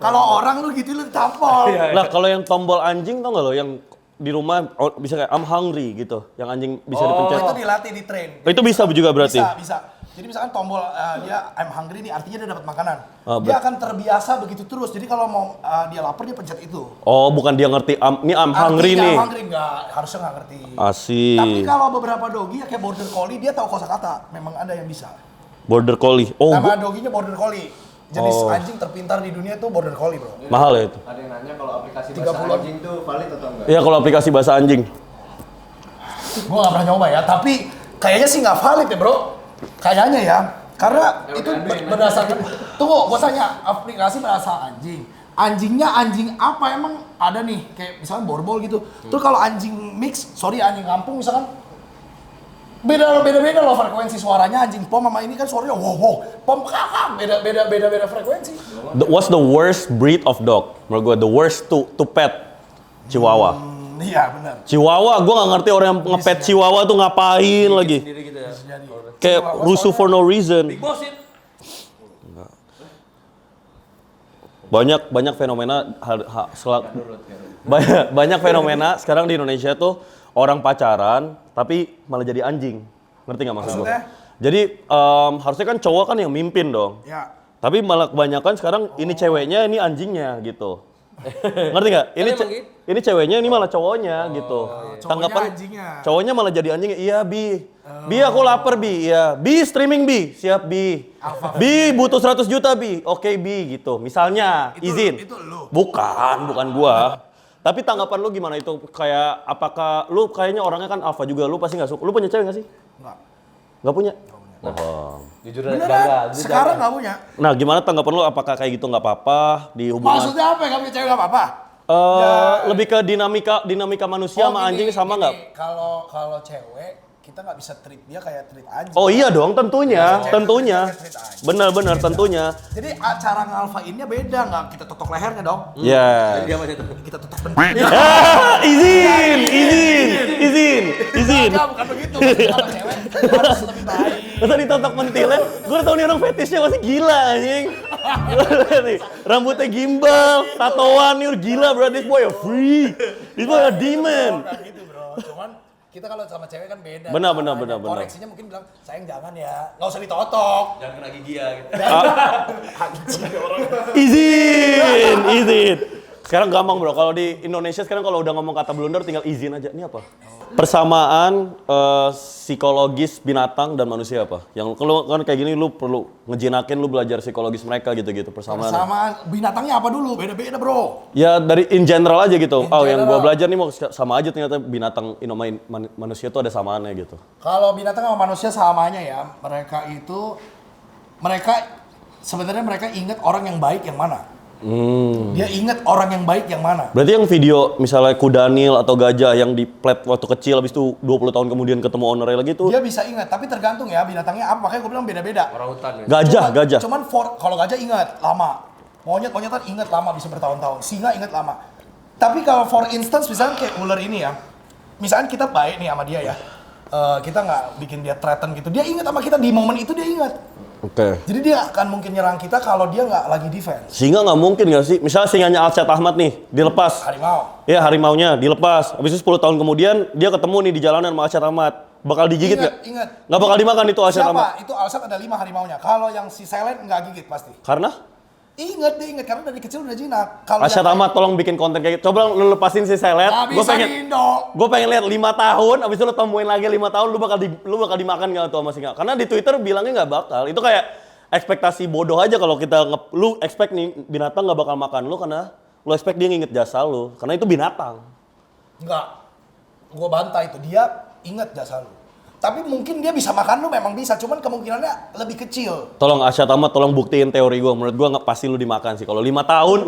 Kalau orang lu gitu lu ditampol. Lah kalau yang tombol anjing tau nggak lo yang di rumah bisa kayak I'm hungry gitu, yang anjing bisa dipencet. Itu dilatih, di train. Itu bisa juga berarti. Bisa. Jadi misalkan tombol dia I'm hungry nih, artinya dia dapat makanan. Ah, Dia akan terbiasa begitu terus. Jadi kalau mau dia lapar dia pencet itu. Oh, bukan dia ngerti ini I'm hungry Artinya nih. I'm hungry enggak, harusnya nggak ngerti. Asik. Tapi kalau beberapa doggy ya kayak border collie dia tahu kosakata. Memang ada yang bisa. Border collie. Oh, Nama doginya border collie. Jenis Oh. anjing terpintar di dunia itu border collie, bro. mahal ya itu. Ada yang nanya kalau aplikasi 30-an. bahasa anjing tuh valid atau enggak? Iya kalau aplikasi bahasa anjing. Gua nggak pernah nyoba ya, tapi kayaknya sih nggak valid ya, bro. Kayaknya ya. Karena itu berdasarkan, tunggu, gua tanya, aplikasi bahasa anjing. Anjingnya anjing apa emang ada nih, kayak misalkan borbol gitu. Terus kalau anjing mix, sorry anjing kampung misalkan, beda-beda loh frekuensi suaranya. Anjing pom sama ini kan suaranya wow, pom kakak, beda frekuensi. What's the worst breed of dog? Menurut gue the worst to pet? Chihuahua. Iya benar. Chihuahua, gue nggak ngerti orang yang ngepet Chihuahua tuh ngapain lagi. Sendiri gitu ya. Kayak rusuh for no reason. Big boss it. Banyak fenomena banyak fenomena sekarang di Indonesia tuh orang pacaran tapi malah jadi anjing. Ngerti nggak maksud gue? Jadi harusnya kan cowok kan yang mimpin dong. Ya. Tapi malah kebanyakan sekarang ini ceweknya, ini anjingnya gitu. Ngerti nggak? Ini ceweknya, ini malah cowoknya gitu. Tanggapan cowoknya malah jadi anjingnya. Iya Bi, Bi aku lapar Bi. Iya, Bi streaming Bi, siap Bi. Bi butuh 100 juta Bi, oke Bi gitu. Misalnya izin. Itu lu. Bukan gua. Tapi tanggapan lu gimana itu? Kayak apakah lu kayaknya orangnya kan alpha juga, lu pasti nggak suka. Lu punya cewek nggak sih? Nggak punya. Oh. Jujur Beneran, sekarang nggak punya. Nah, gimana tanggapan lu? Apakah kayak gitu nggak apa-apa di hubungan? Maksudnya apa? Gak punya cewek nggak apa-apa? Lebih ke dinamika manusia sama anjing sama nggak? Kalau cewek kita nggak bisa treat dia kayak treat anjing. Oh iya dong, tentunya. Benar-benar tentunya. Jadi cara ngalfainnya beda, nggak kita totok lehernya dong. Ya. Kita totok bentuk. Izin. Enggak, bukan begitu. Kalau cewek harus lebih baik. Masa ditotok mentilnya? Gue udah tau nih orang fetishnya masih gila anjing. Nih, rambutnya gimbal, tatoan nih gila bro. This boy a freak. This boy a demon. Bukan gitu bro, cuman kita kalau sama cewek kan beda. Benar. Koreksinya mungkin bilang, sayang jangan ya, nggak usah ditotok. Jangan kena gigi ya gitu. Izin. Sekarang gampang bro, kalau di Indonesia sekarang kalau udah ngomong kata blunder tinggal izin aja. Ini apa? Persamaan psikologis binatang dan manusia apa? Yang kalau kan kayak gini lu perlu ngejinakin, lu belajar psikologis mereka gitu-gitu persamaan. Sama binatangnya apa dulu? Beda-beda bro. Ya dari in general aja gitu. Yang gua belajar nih mau sama aja ternyata binatang manusia tuh ada samaannya gitu. Kalau binatang sama manusia samanya ya, mereka sebenarnya mereka ingat orang yang baik yang mana. Dia ingat orang yang baik yang mana. Berarti yang video misalnya kudanil atau gajah yang di plat waktu kecil habis itu 20 tahun kemudian ketemu ownernya lagi tuh. Dia bisa ingat, tapi tergantung ya binatangnya apa. Makanya gue bilang beda-beda. Orang hutan ya. Gajah. Cuman kalau gajah ingat lama. Monyet kan ingat lama bisa bertahun-tahun. Singa ingat lama. Tapi kalau for instance misalnya kayak ular ini ya. Misalnya kita baik nih sama dia ya. Kita nggak bikin dia threaten gitu. Dia ingat sama kita di momen itu dia ingat. Oke. Jadi dia akan mungkin nyerang kita kalau dia nggak lagi defense. Singa nggak mungkin nggak sih? Misalnya singanya Alshad Ahmad nih, dilepas. Harimau. Iya harimaunya dilepas. Habis itu 10 tahun kemudian dia ketemu nih di jalanan sama Alshad Ahmad. Bakal digigit nggak? Ingat. Nggak bakal dimakan itu Alshad Ahmad. Siapa? Itu Alshad ada 5 harimaunya. Kalau yang si Silent nggak gigit pasti. Karena? Dia ingat karena dari kecil udah jinak. Kalau Alshad Ahmad tolong bikin konten kayak gitu. Coba lu lepasin si Selet. Gue pengen lihat 5 tahun, abis itu lu temuin lagi 5 tahun lu bakal dimakan nggak tuh sama singa? Karena di Twitter bilangnya nggak bakal. Itu kayak ekspektasi bodoh aja kalau lu expect nih binatang nggak bakal makan lu karena lu expect dia nginget jasa lu. Karena itu binatang. Enggak. Gue bantah itu. Dia inget jasa lu. Tapi mungkin dia bisa makan lu memang bisa, cuman kemungkinannya lebih kecil. Tolong Alshad Ahmad tolong buktiin teori gue. Menurut gue nggak pasti lu dimakan sih. Kalau 5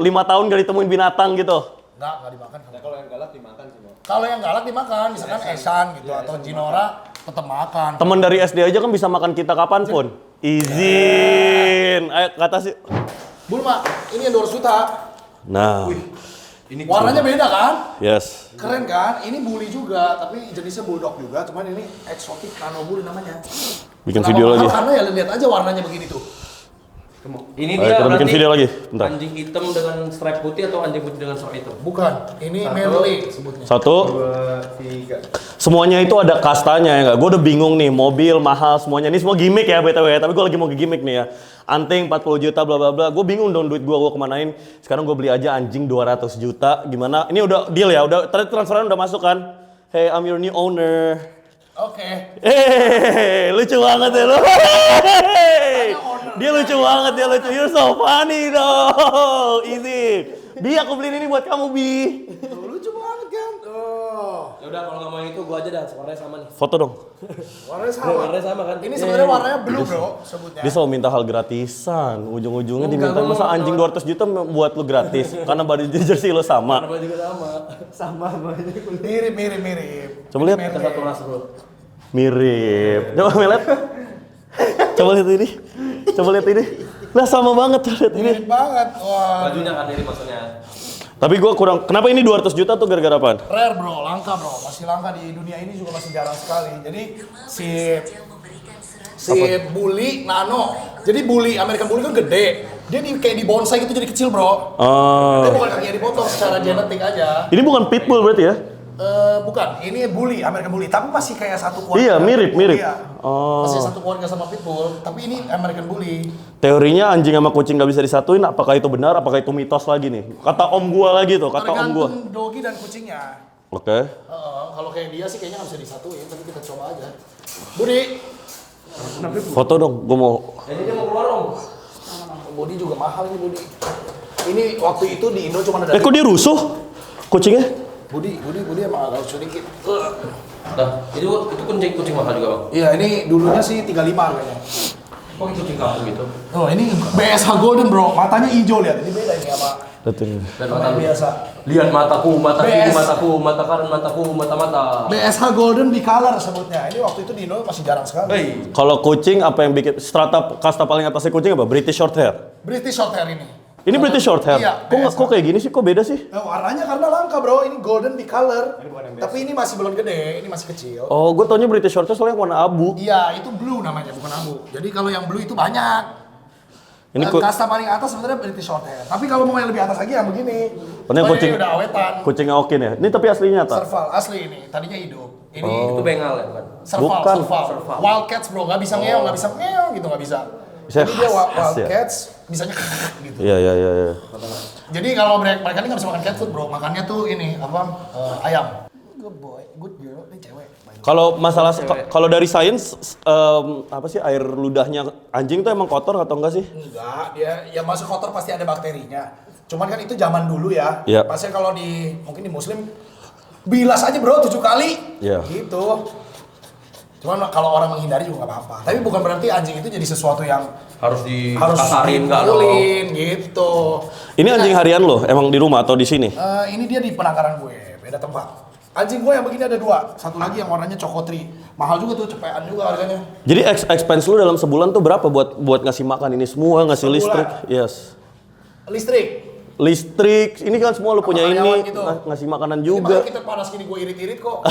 tahun gak ditemuin binatang gitu. Nggak dimakan. Kalau yang galak dimakan semua. Kalau yang galak dimakan, misalkan Esan gitu atau Jinora tetap makan. Temen dari SD aja kan bisa makan kita kapanpun. Izin. Ayo ke atas yuk. Bulma, ini yang 200 juta. Nah. Warnanya beda kan? Yes. Keren kan? Ini bully juga, tapi jenisnya bulldog juga. Cuman ini eksotik nano bully namanya. Bikin video lagi. Karena ya lihat aja warnanya begini tuh. Ini Ayo, dia kita bikin berarti video lagi. Bentar. anjing hitam dengan stripe putih atau anjing putih dengan stripe hitam? Bukan, ini Merle sebutnya. 1, 2, 3. semuanya itu ada kastanya ya nggak? Gue udah bingung nih, mobil mahal semuanya. Ini semua gimmick ya BTW ya, tapi gue lagi mau gimmick nih ya. Anting 40 juta bla bla bla. Gue bingung dong duit gue kemanain. Sekarang gue beli aja anjing 200 juta. Gimana? Ini udah deal ya, udah tadi transferan udah masuk kan? Hey, I'm your new owner. Oke. Lucu banget ya lo. Dia lucu banget, dia lucu. You're so funny dong. Easy. Bi, aku beliin ini buat kamu, Bi. Lucu banget kan? Oh. Ya udah kalau nggak mau itu gua aja dah, warnanya sama nih. Foto dong. Warnanya sama. Warnanya sama kan? Ini sebenarnya warnanya blue bro, sebutnya. Dia selalu minta hal gratisan. Ujung-ujungnya diminta masa anjing 200 juta buat lu gratis. Karena baju jersey lo sama. Warna juga sama. Sama banyak. Mirip. Coba lihat. Kita satu ras bro. Mirip. Coba lihat. Coba lihat ini. Coba lihat ini. Lah sama banget tuh lihat ini. Mirip banget. Wah. Bajunya kan ini maksudnya. Tapi gue kurang. Kenapa ini 200 juta tuh gara-gara apaan? Rare bro, langka bro. Masih langka di dunia ini juga masih jarang sekali. Jadi si bully nano. Jadi bully American bully kan gede. Dia kayak di bonsai gitu jadi kecil bro. Oh. Dia bukan kakinya dipotong, secara genetik aja. Ini bukan pitbull berarti ya? Bukan, ini bully, American bully, tapi masih kayak satu keluarga. Iya, mirip. Iya. Oh. Masih satu keluarga sama pitbull, tapi ini American bully. Teorinya anjing sama kucing nggak bisa disatuin, apakah itu benar, apakah itu mitos lagi nih? Kata om gua lagi tuh, kata om gua. Tergantung doggy dan kucingnya. Oke. Kalau kayak dia sih kayaknya nggak bisa disatuin, tapi kita coba aja. Budi, Foto dong, gua mau. Ini dia mau keluar dong. Budi juga mahal nih Budi. Ini waktu itu di Indo cuma ada. Kok dia rusuh? Kucingnya? Budi emang agak sedikit. Nah, itu kucing mahal juga bang. Iya, ini dulunya sih 35 harganya. Kok kucing kampung gitu? Oh, ini BSH Golden bro, matanya hijau lihat. Ini beda ini sama Betul. Dan sama yang biasa. Lihat mataku, mata kiri, BS. mataku, mata kanan, mataku, mata. BSH Golden Bicolor sebutnya. Ini waktu itu di Indo masih jarang sekali. Hei, Kalau kucing apa yang bikin kasta paling atasnya kucing apa? British Shorthair. British Shorthair ini. Ini British Shorthair. Iya, Kok kayak gini sih? Kok beda sih? Warnanya karena langka bro, ini Golden Bicolor. Tapi ini masih belum gede, ini masih kecil. Oh, gue taunya British Shorthair soalnya warna abu. Iya, itu blue namanya, bukan abu. Jadi kalau yang blue itu banyak. Ini Kasta paling atas sebenarnya British Shorthair. Tapi kalau mau yang lebih atas lagi yang begini. Ini Oh, kucing ini udah awetan. Kucing Aokin ya. Ini tapi aslinya tak? Serval asli ini, tadinya hidup. Ini itu bengal ya bukan? serval, Bukan. serval. Wildcats bro, nggak bisa ngeong, nggak bisa ngeong gitu, nggak bisa. Bisa Jadi dia khas ya? wildcats, bisanya gitu. Iya. Jadi kalau mereka ini nggak bisa makan cat food bro, makannya tuh ini apa? Ayam. Good boy, good girl, ini cewek. Kalau masalah kalau dari sains apa sih air ludahnya anjing tuh emang kotor atau enggak sih? Enggak, dia ya masuk kotor pasti ada bakterinya. Cuman kan itu zaman dulu ya. Iya. Pasnya kalau mungkin di muslim bilas aja bro 7 kali. Iya. Gitu. Cuman kalau orang menghindari juga nggak apa-apa. Tapi bukan berarti anjing itu jadi sesuatu yang Harus harus dikasarin nggak dong? dipukulin, gitu. Ini anjing harian lo emang di rumah atau di sini? Ini dia di penangkaran gue, beda tempat. Anjing gue yang begini ada 2, satu lagi yang warnanya cokotri. Mahal juga tuh, cepean juga harganya. Jadi expense lu dalam sebulan tuh berapa buat ngasih makan ini semua, ngasih Sebulan. listrik? Yes. Listrik. Ini kan semua lu punya ini, karyawan gitu. ngasih makanan Ini juga. makanya kita panas gini gue irit-irit kok.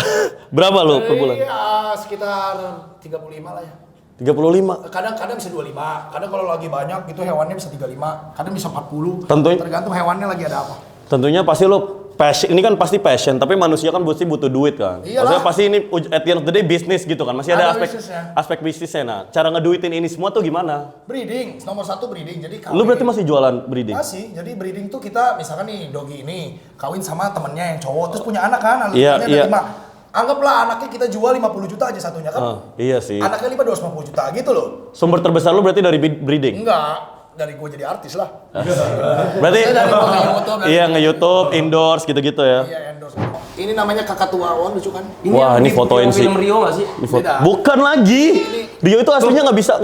Berapa lu per bulan? Iya, sekitar 35 lah ya. 35. Kadang bisa 25, kadang kalau lagi banyak gitu hewannya bisa 35, kadang bisa 40. Tentunya- Tergantung hewannya lagi ada apa. Tentunya pasti lu passion, ini kan pasti passion, tapi manusia kan butuh duit kan. Iyalah. Maksudnya pasti ini at the end of the day bisnis gitu kan. Masih ada Ada bisnisnya. aspek bisnisnya. Nah, cara ngeduitin ini semua tuh gimana? Breeding, nomor 1 breeding. Jadi kawin. Lu berarti masih jualan breeding? Masih, jadi breeding tuh kita misalkan nih doggy ini kawin sama temennya yang cowok terus punya anak kan, Iya, anaknya iya. ada 5. Anggaplah anaknya kita jual 50 juta aja satunya kan. Iya sih. Anaknya 5 250 juta gitu loh. Sumber terbesar lu berarti dari breeding? Enggak, dari gue jadi artis lah. Berarti Saya dari nge-YouTube, dari- iya nge-YouTube, endorse gitu-gitu ya. Iya, endorse. Ini namanya kakak tua, wah lucu kan? Wah, ini yang fotoin sih. film Rio nggak sih? Ini foto. Beda. Bukan lagi. Rio itu aslinya nggak bisa.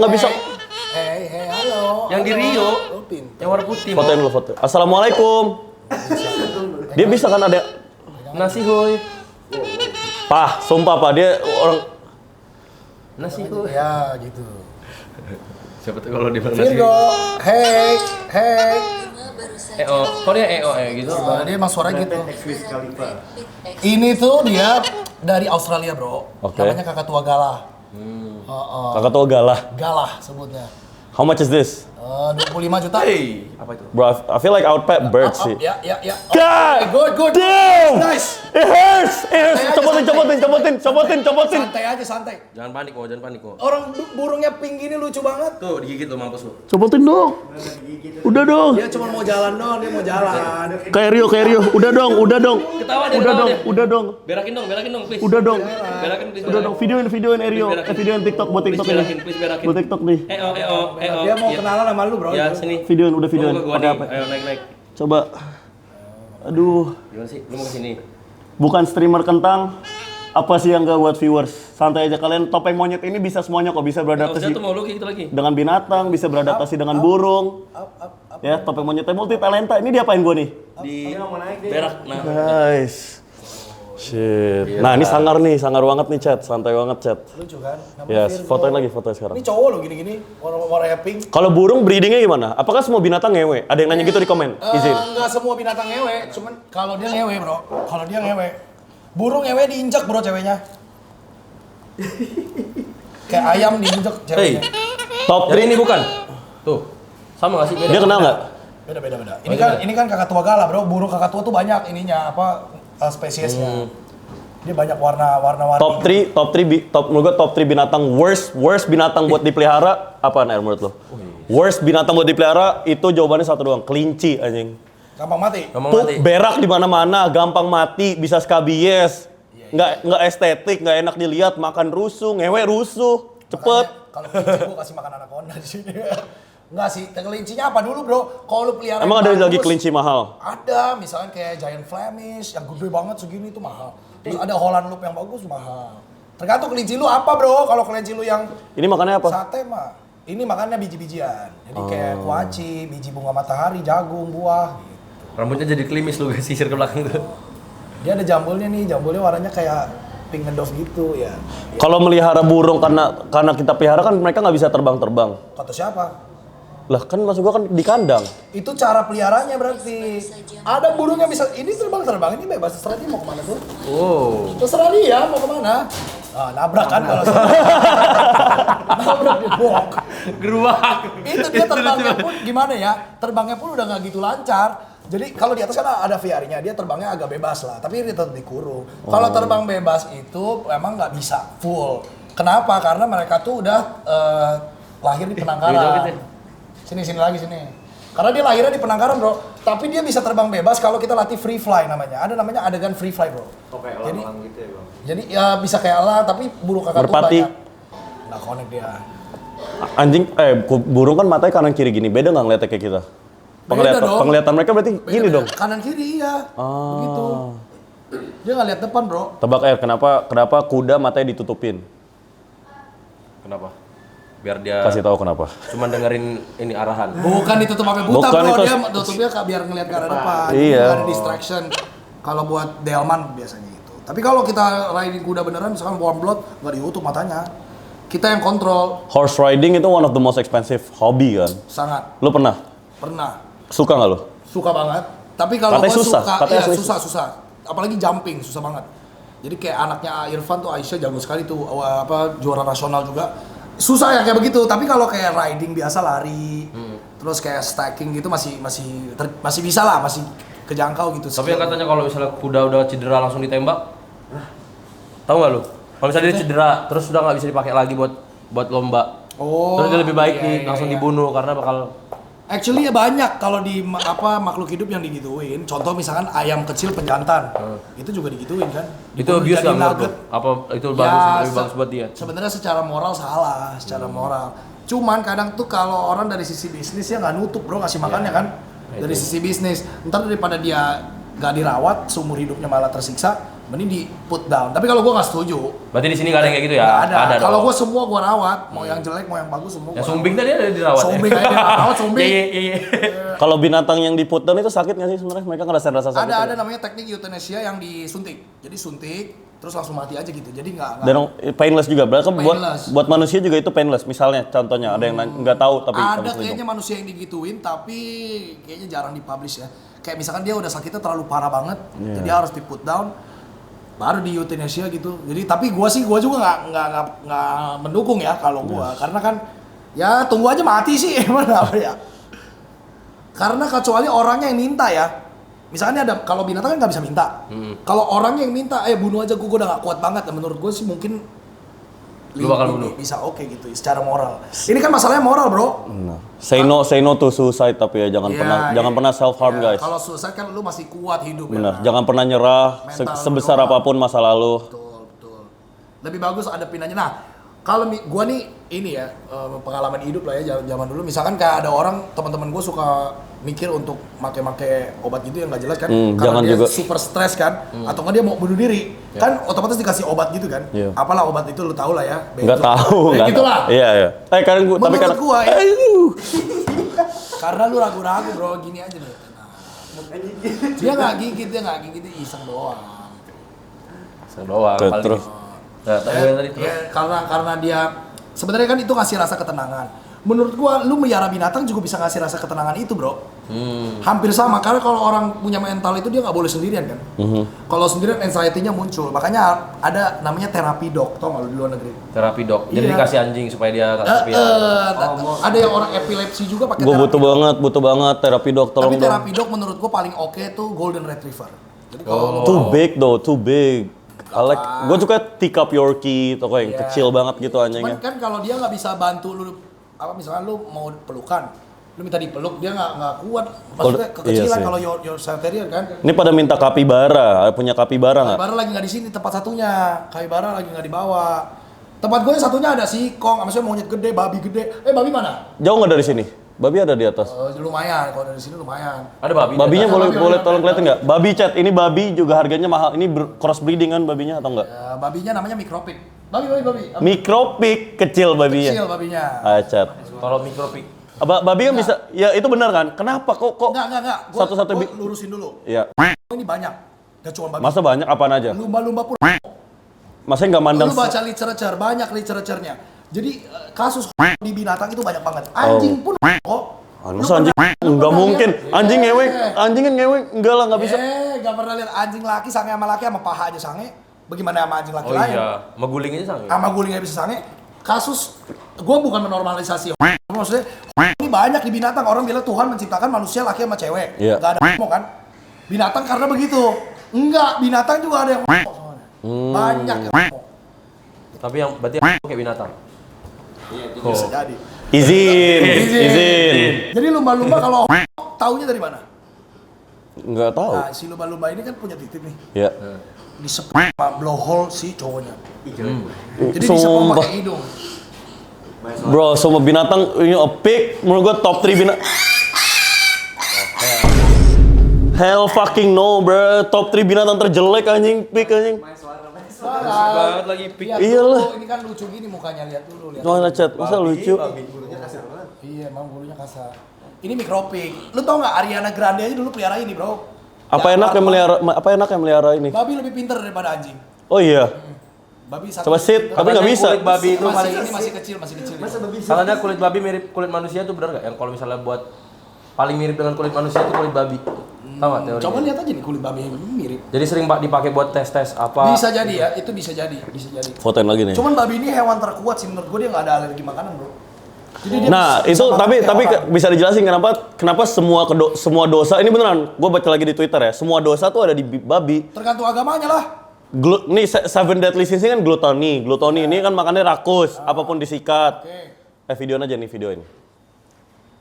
Hey, halo. Yang di halo. Rio, Lu pintar. yang warna putih. Fotoin dulu foto. Assalamualaikum. Dia bisa kan ada. Nasi hoy. Pah, sumpah pak dia orang. Nasi hoy. Ya, gitu. Siapa tuh kalau di mana nasi? Virgo, hey. Cuma baru saja Kok dia gitu? Dia emang suara gitu. Ini tuh dia dari Australia bro. Oke. Namanya kakak tua galah. Kakak tua galah. Galah sebutnya. How much is this? 25 juta. Hey, apa itu? Bro, I feel like I would pet birds sih. Ya. God! Good. Damn! Nice. It hurts! aja, Copotin! Santai aja, santai. Jangan panik kok. Orang burungnya pink gini lucu banget. Tuh digigit lo mampus lo. Copotin dong! Udah dong! Dia cuma mau jalan doang, dia mau jalan. Kayak Rio. Udah dong! Ketawa dia. Udah dong! Berakin dong, please. Udah dong! Berakin please. Udah dong! Videoin Rio. Videoin TikTok buat TikTok ini. Please berakin. Buat TikTok nih. Dia mau kenalan sama lu, bro. Ya sini. Videoin. Lu Pakai mau ke gua apa? nih. Ayo naik. Coba. Aduh. Gimana sih? Lu mau ke sini. Bukan streamer kentang. Apa sih yang gak buat viewers? Santai aja kalian. Topeng monyet ini bisa semuanya kok. Bisa Harusnya beradaptasi tuh mau lu kayak gitu lagi. dengan binatang, bisa beradaptasi dengan burung. Ya, topeng monyetnya multi talenta. Ini diapain gua nih? Di berak. Nah. Guys. Shit. Nah, ini sangar banget nih chat. Santai banget chat. Lucu kan? Namanya Yes, Virgo. fotoin lagi sekarang. Ini cowok lo gini-gini, warna pink. Kalau burung breedingnya gimana? Apakah semua binatang ngewe? Ada yang nanya gitu di komen. Izin. Enggak semua binatang ngewe, cuman kalau dia ngewe, bro. Kalau dia ngewe. Burung ngewe diinjak, bro, ceweknya. Kayak ayam diinjak Hey. ceweknya. Top Jadi ini bukan. Tuh. Sama nggak sih? Dia kenal nggak? Beda. Ini kan kakak tua gala, bro. Burung kakak tua tuh banyak ininya spesiesnya. Dia banyak warna-warni. Menurut gua top 3 binatang worst binatang buat dipelihara apa Nair menurut lo? Worst binatang buat dipelihara itu jawabannya satu doang, kelinci anjing. Gampang mati. Pup berak di mana-mana, gampang mati, bisa skabies. Nggak estetik, nggak enak dilihat, makan rusuh, ngewe rusuh, cepet. Kalau kelinci gua kasih makan anaconda di sini. Enggak sih, kelincinya apa dulu bro? Kalau lu pelihara Emang ada bagus, lagi kelinci mahal? Ada, misalnya kayak Giant Flemish yang gede banget segini itu mahal. Terus ada Holland Loop yang bagus mahal. Tergantung kelinci lu apa bro? Kalau kelinci lu yang Ini makannya apa? sate mah, ini makannya biji-bijian. Jadi kayak kuaci, biji bunga matahari, jagung, buah. Gitu. Rambutnya jadi klimis lu guys, sisir ke belakang tuh. Dia ada jambulnya nih, jambulnya warnanya kayak pink ngedof gitu ya. Kalau melihara burung karena kita pelihara kan mereka nggak bisa terbang-terbang. Kata siapa? Lah kan maksud gua kan di kandang. Itu cara peliharanya berarti. Ada burung yang bisa, ini terbang, ini bebas, terserah dia mau kemana tuh. Oh. Terserah dia mau kemana. Ah, nabrak kan kalau nabrak dia bok. Geruak. Itu dia terbangnya pun gimana ya? Terbangnya pun udah nggak gitu lancar. Jadi kalau di atas kan ada VR-nya, dia terbangnya agak bebas lah, tapi dia tetap dikurung. Kalau terbang bebas itu emang nggak bisa full. Kenapa? Karena mereka tuh udah lahir di penangkaran. Sini lagi. Karena dia lahirnya di penangkaran bro, tapi dia bisa terbang bebas kalau kita latih free fly namanya. Ada namanya adegan free fly bro. Kayak elang gitu ya bang? Jadi ya bisa kayak elang, tapi burung kakak tuh Merpati. banyak. Nggak connect dia. Anjing, burung kan matanya kanan kiri gini, beda nggak ngeliatnya kayak kita? Dong. Penglihatan mereka berarti gini Beda. dong. Kanan kiri iya. Begitu. Dia nggak lihat depan bro. Tebak kenapa kuda matanya ditutupin? Kenapa? Biar dia Kasih tahu kenapa. cuman dengerin ini arahan. Bukan ditutup sampai buta Bukan, bro, itu- dia tutupnya biar ngeliat ke arah depan. Iya. Nggak ada distraction. Kalau buat delman biasanya itu. Tapi kalau kita riding kuda beneran, misalkan warm blood, nggak ditutup matanya. Kita yang kontrol, Horse riding itu one of the most expensive hobby kan. sangat. Lu pernah? Suka nggak lu? Suka banget. Tapi kalau Katanya gue susah, suka, katanya iya susah. susah. Apalagi jumping, susah banget. Jadi kayak anaknya Irfan tuh Aisyah jago sekali tuh, juara nasional juga. Susah ya kayak begitu. Tapi kalau kayak riding biasa lari, terus kayak stacking gitu masih bisa lah, masih kejangkau gitu. Tapi yang katanya kalau misalnya kuda udah cedera langsung ditembak. Tahu nggak lu? Kalau misalnya dia cedera terus udah nggak bisa dipakai lagi buat lomba. Oh, Terus dia lebih baik iya. langsung dibunuh karena bakal Actually ya banyak kalau di makhluk hidup yang digituin. Contoh misalkan ayam kecil penjantan, itu juga digituin kan. itu Dibunuh abuse jadi nggak menurut lu? nugget. Apa itu Ya, lebih bagus buat dia? Sebenarnya secara moral salah, secara moral. Cuman kadang tuh kalau orang dari sisi bisnis ya nggak nutup bro ngasih makannya kan. Dari sisi bisnis, ntar daripada dia nggak dirawat seumur hidupnya malah tersiksa, mending di put down. Tapi kalau gua nggak setuju, Berarti di sini nggak ada yang kayak gitu ya? nggak ada. Kalau dong. gua semua gua rawat, mau yang jelek mau yang bagus semua. Ya gua sumbing rawat. tadi ada dirawat. Sumbing aja dia rawat sumbing. Iya. Kalau binatang yang di put down itu sakit nggak sih sebenarnya? Mereka ngerasain rasa sakit? Ada namanya teknik euthanasia yang disuntik. Jadi suntik terus langsung mati aja gitu. Jadi nggak Dan painless juga. Berarti Painless. buat manusia juga itu painless. Misalnya contohnya ada yang nggak tahu tapi ada habis kayaknya minum. manusia yang digituin tapi kayaknya jarang dipublish ya. Kayak misalkan dia udah sakitnya terlalu parah banget, jadi harus di put down, baru di euthanasia gitu. Jadi tapi gua juga nggak mendukung ya kalau gua, karena kan ya tunggu aja mati sih emang apa ya. Karena kecuali orangnya yang minta ya. Misalnya ada kalau binatang kan nggak bisa minta. Kalau orangnya yang minta, bunuh aja gua udah nggak kuat banget. Dan menurut gua sih mungkin Lu bakal bunuh? bisa oke gitu secara moral. Ini kan masalahnya moral bro. Nah. Say no to suicide tapi ya jangan pernah self harm guys. Kalau suicide kan lu masih kuat hidup Benar, ya. jangan pernah nyerah Mental sebesar doang. apapun masa lalu. Betul. Lebih bagus ada pinanya. Nah, kalau gua nih ini ya pengalaman hidup lah ya zaman dulu. Misalkan kayak ada orang teman-teman gua suka mikir untuk make obat gitu yang nggak jelas kan, karena jangan dia juga. super stres kan, atau nggak dia mau bunuh diri, kan otomatis dikasih obat gitu kan. Iya. Apalah obat itu lu tahu lah ya. Nggak tahu, nggak gitu lah. tahu. Iya. Tapi Menurut karena gua ya. Karena lu ragu-ragu bro, gini aja nih. Dia nggak gigit, dia iseng doang. Doang Tuh, paling. terus. Nah, tadi tadi. Ya, karena dia sebenarnya kan itu ngasih rasa ketenangan. menurut gua lu melihara binatang juga bisa ngasih rasa ketenangan itu, bro. Hampir sama, karena kalau orang punya mental itu dia nggak boleh sendirian kan. Kalau sendirian anxiety-nya muncul, makanya ada namanya terapi dog, tau nggak lu di luar negeri? Terapi dog. Jadi Iya. dikasih anjing supaya dia nggak sepi. Ada yang orang epilepsi juga pakai Gue terapi dog. butuh banget terapi dok, tolong Tapi dong. terapi dog menurut gua paling oke tuh golden retriever. Jadi kalau Too big though, too big. Gue suka teacup Yorkie, toko yang kecil banget gitu cuman anjingnya. kan kalau dia nggak bisa bantu lu, apa misalnya lu mau pelukan, lu minta dipeluk dia nggak kuat, maksudnya Iya kekecilan sih. kalau Yorkshire Terrier kan. Ini pada minta kapibara, punya kapibara nggak? Kapibara lagi nggak di sini tempat satunya, Kapibara lagi nggak dibawa. Tempat gue yang satunya ada singkong, maksudnya monyet gede, babi gede. Babi mana? Jauh nggak dari sini? Babi ada di atas. Lumayan, kalau dari sini lumayan. Ada babi. Babinya Babi, boleh babi, tolong babi. kelihatan nggak? Babi chat, ini babi juga harganya mahal. Ini cross breeding kan babinya atau enggak? Ya, babinya namanya micropig. Babi. Micropig kecil babinya. Kecil babinya. Chat. Kalau mikropik. Babi kan bisa, ya itu benar kan? Kenapa kok? Enggak. Satu-satu Gua lurusin dulu. Ya. Ini banyak. Gak cuma babi. Masa banyak apaan aja? Lumba-lumba pun. Masa nggak mandang? Lu baca literature, banyak literaturenya. Jadi kasus di binatang itu banyak banget. Anjing pun kok. Masa anjing? Nggak mungkin. Anjing ngewek, anjing kan ngewek, enggak lah nggak bisa. Gak pernah lihat anjing laki sange sama laki sama paha aja sange. Bagaimana sama anjing laki Oh lain? iya, meguling aja sange. Sama guling nggak bisa sange. Kasus, gue bukan menormalisasi. Maksudnya ini banyak di binatang. Orang bilang Tuhan menciptakan manusia laki sama cewek. Iya. Gak ada homo kan? Binatang karena begitu. Enggak, binatang juga ada yang banyak yang homo. Tapi yang berarti kayak binatang. Bisa jadi. Izin. Jadi lumba-lumba kalau taunya dari mana? Nggak tahu. Nah, si lumba-lumba ini kan punya titik nih. Ya. Disepok sama blowhole si cowoknya. Jadi disepok Sumpah. pakai hidung. Bro, semua binatang ini pig menurut gua top 3 binatang. Hell fucking no, bro. Top 3 binatang terjelek anjing, pig anjing. Banget lagi pik. Lihat Iyalah. dulu, ini kan lucu gini mukanya, lihat dulu. Lihat. Mana chat? Masa lucu? Iya, emang bulunya kasar. Ini mikropik. Lu tau nggak Ariana Grande aja dulu pelihara ini, bro. Apa enak yang melihara ini? Babi lebih pintar daripada anjing. Oh iya. Babi satu. Coba sit, tapi nggak bisa. Kulit babi itu Masih ini masih kecil. Katanya kulit babi mirip kulit manusia itu benar nggak? Yang kalau misalnya buat paling mirip dengan kulit manusia itu kulit babi. Tahu nggak teorinya? Coba lihat aja nih kulit babi yang mirip. Jadi sering Pak dipakai buat tes-tes apa? Bisa jadi ya, itu bisa jadi. Fotoin lagi nih. Cuman babi ini hewan terkuat sih menurut gue, dia nggak ada alergi makanan, bro. Jadi dia Nah, bisa itu makan tapi kayak orang. bisa dijelasin kenapa semua dosa ini beneran. Gue baca lagi di Twitter ya. Semua dosa tuh ada di babi. Tergantung agamanya lah. Nih Seven Deadly Sins ini kan glutoni. Glutoni ini kan makannya rakus, apapun disikat. Oke. Videoin aja nih, videoin.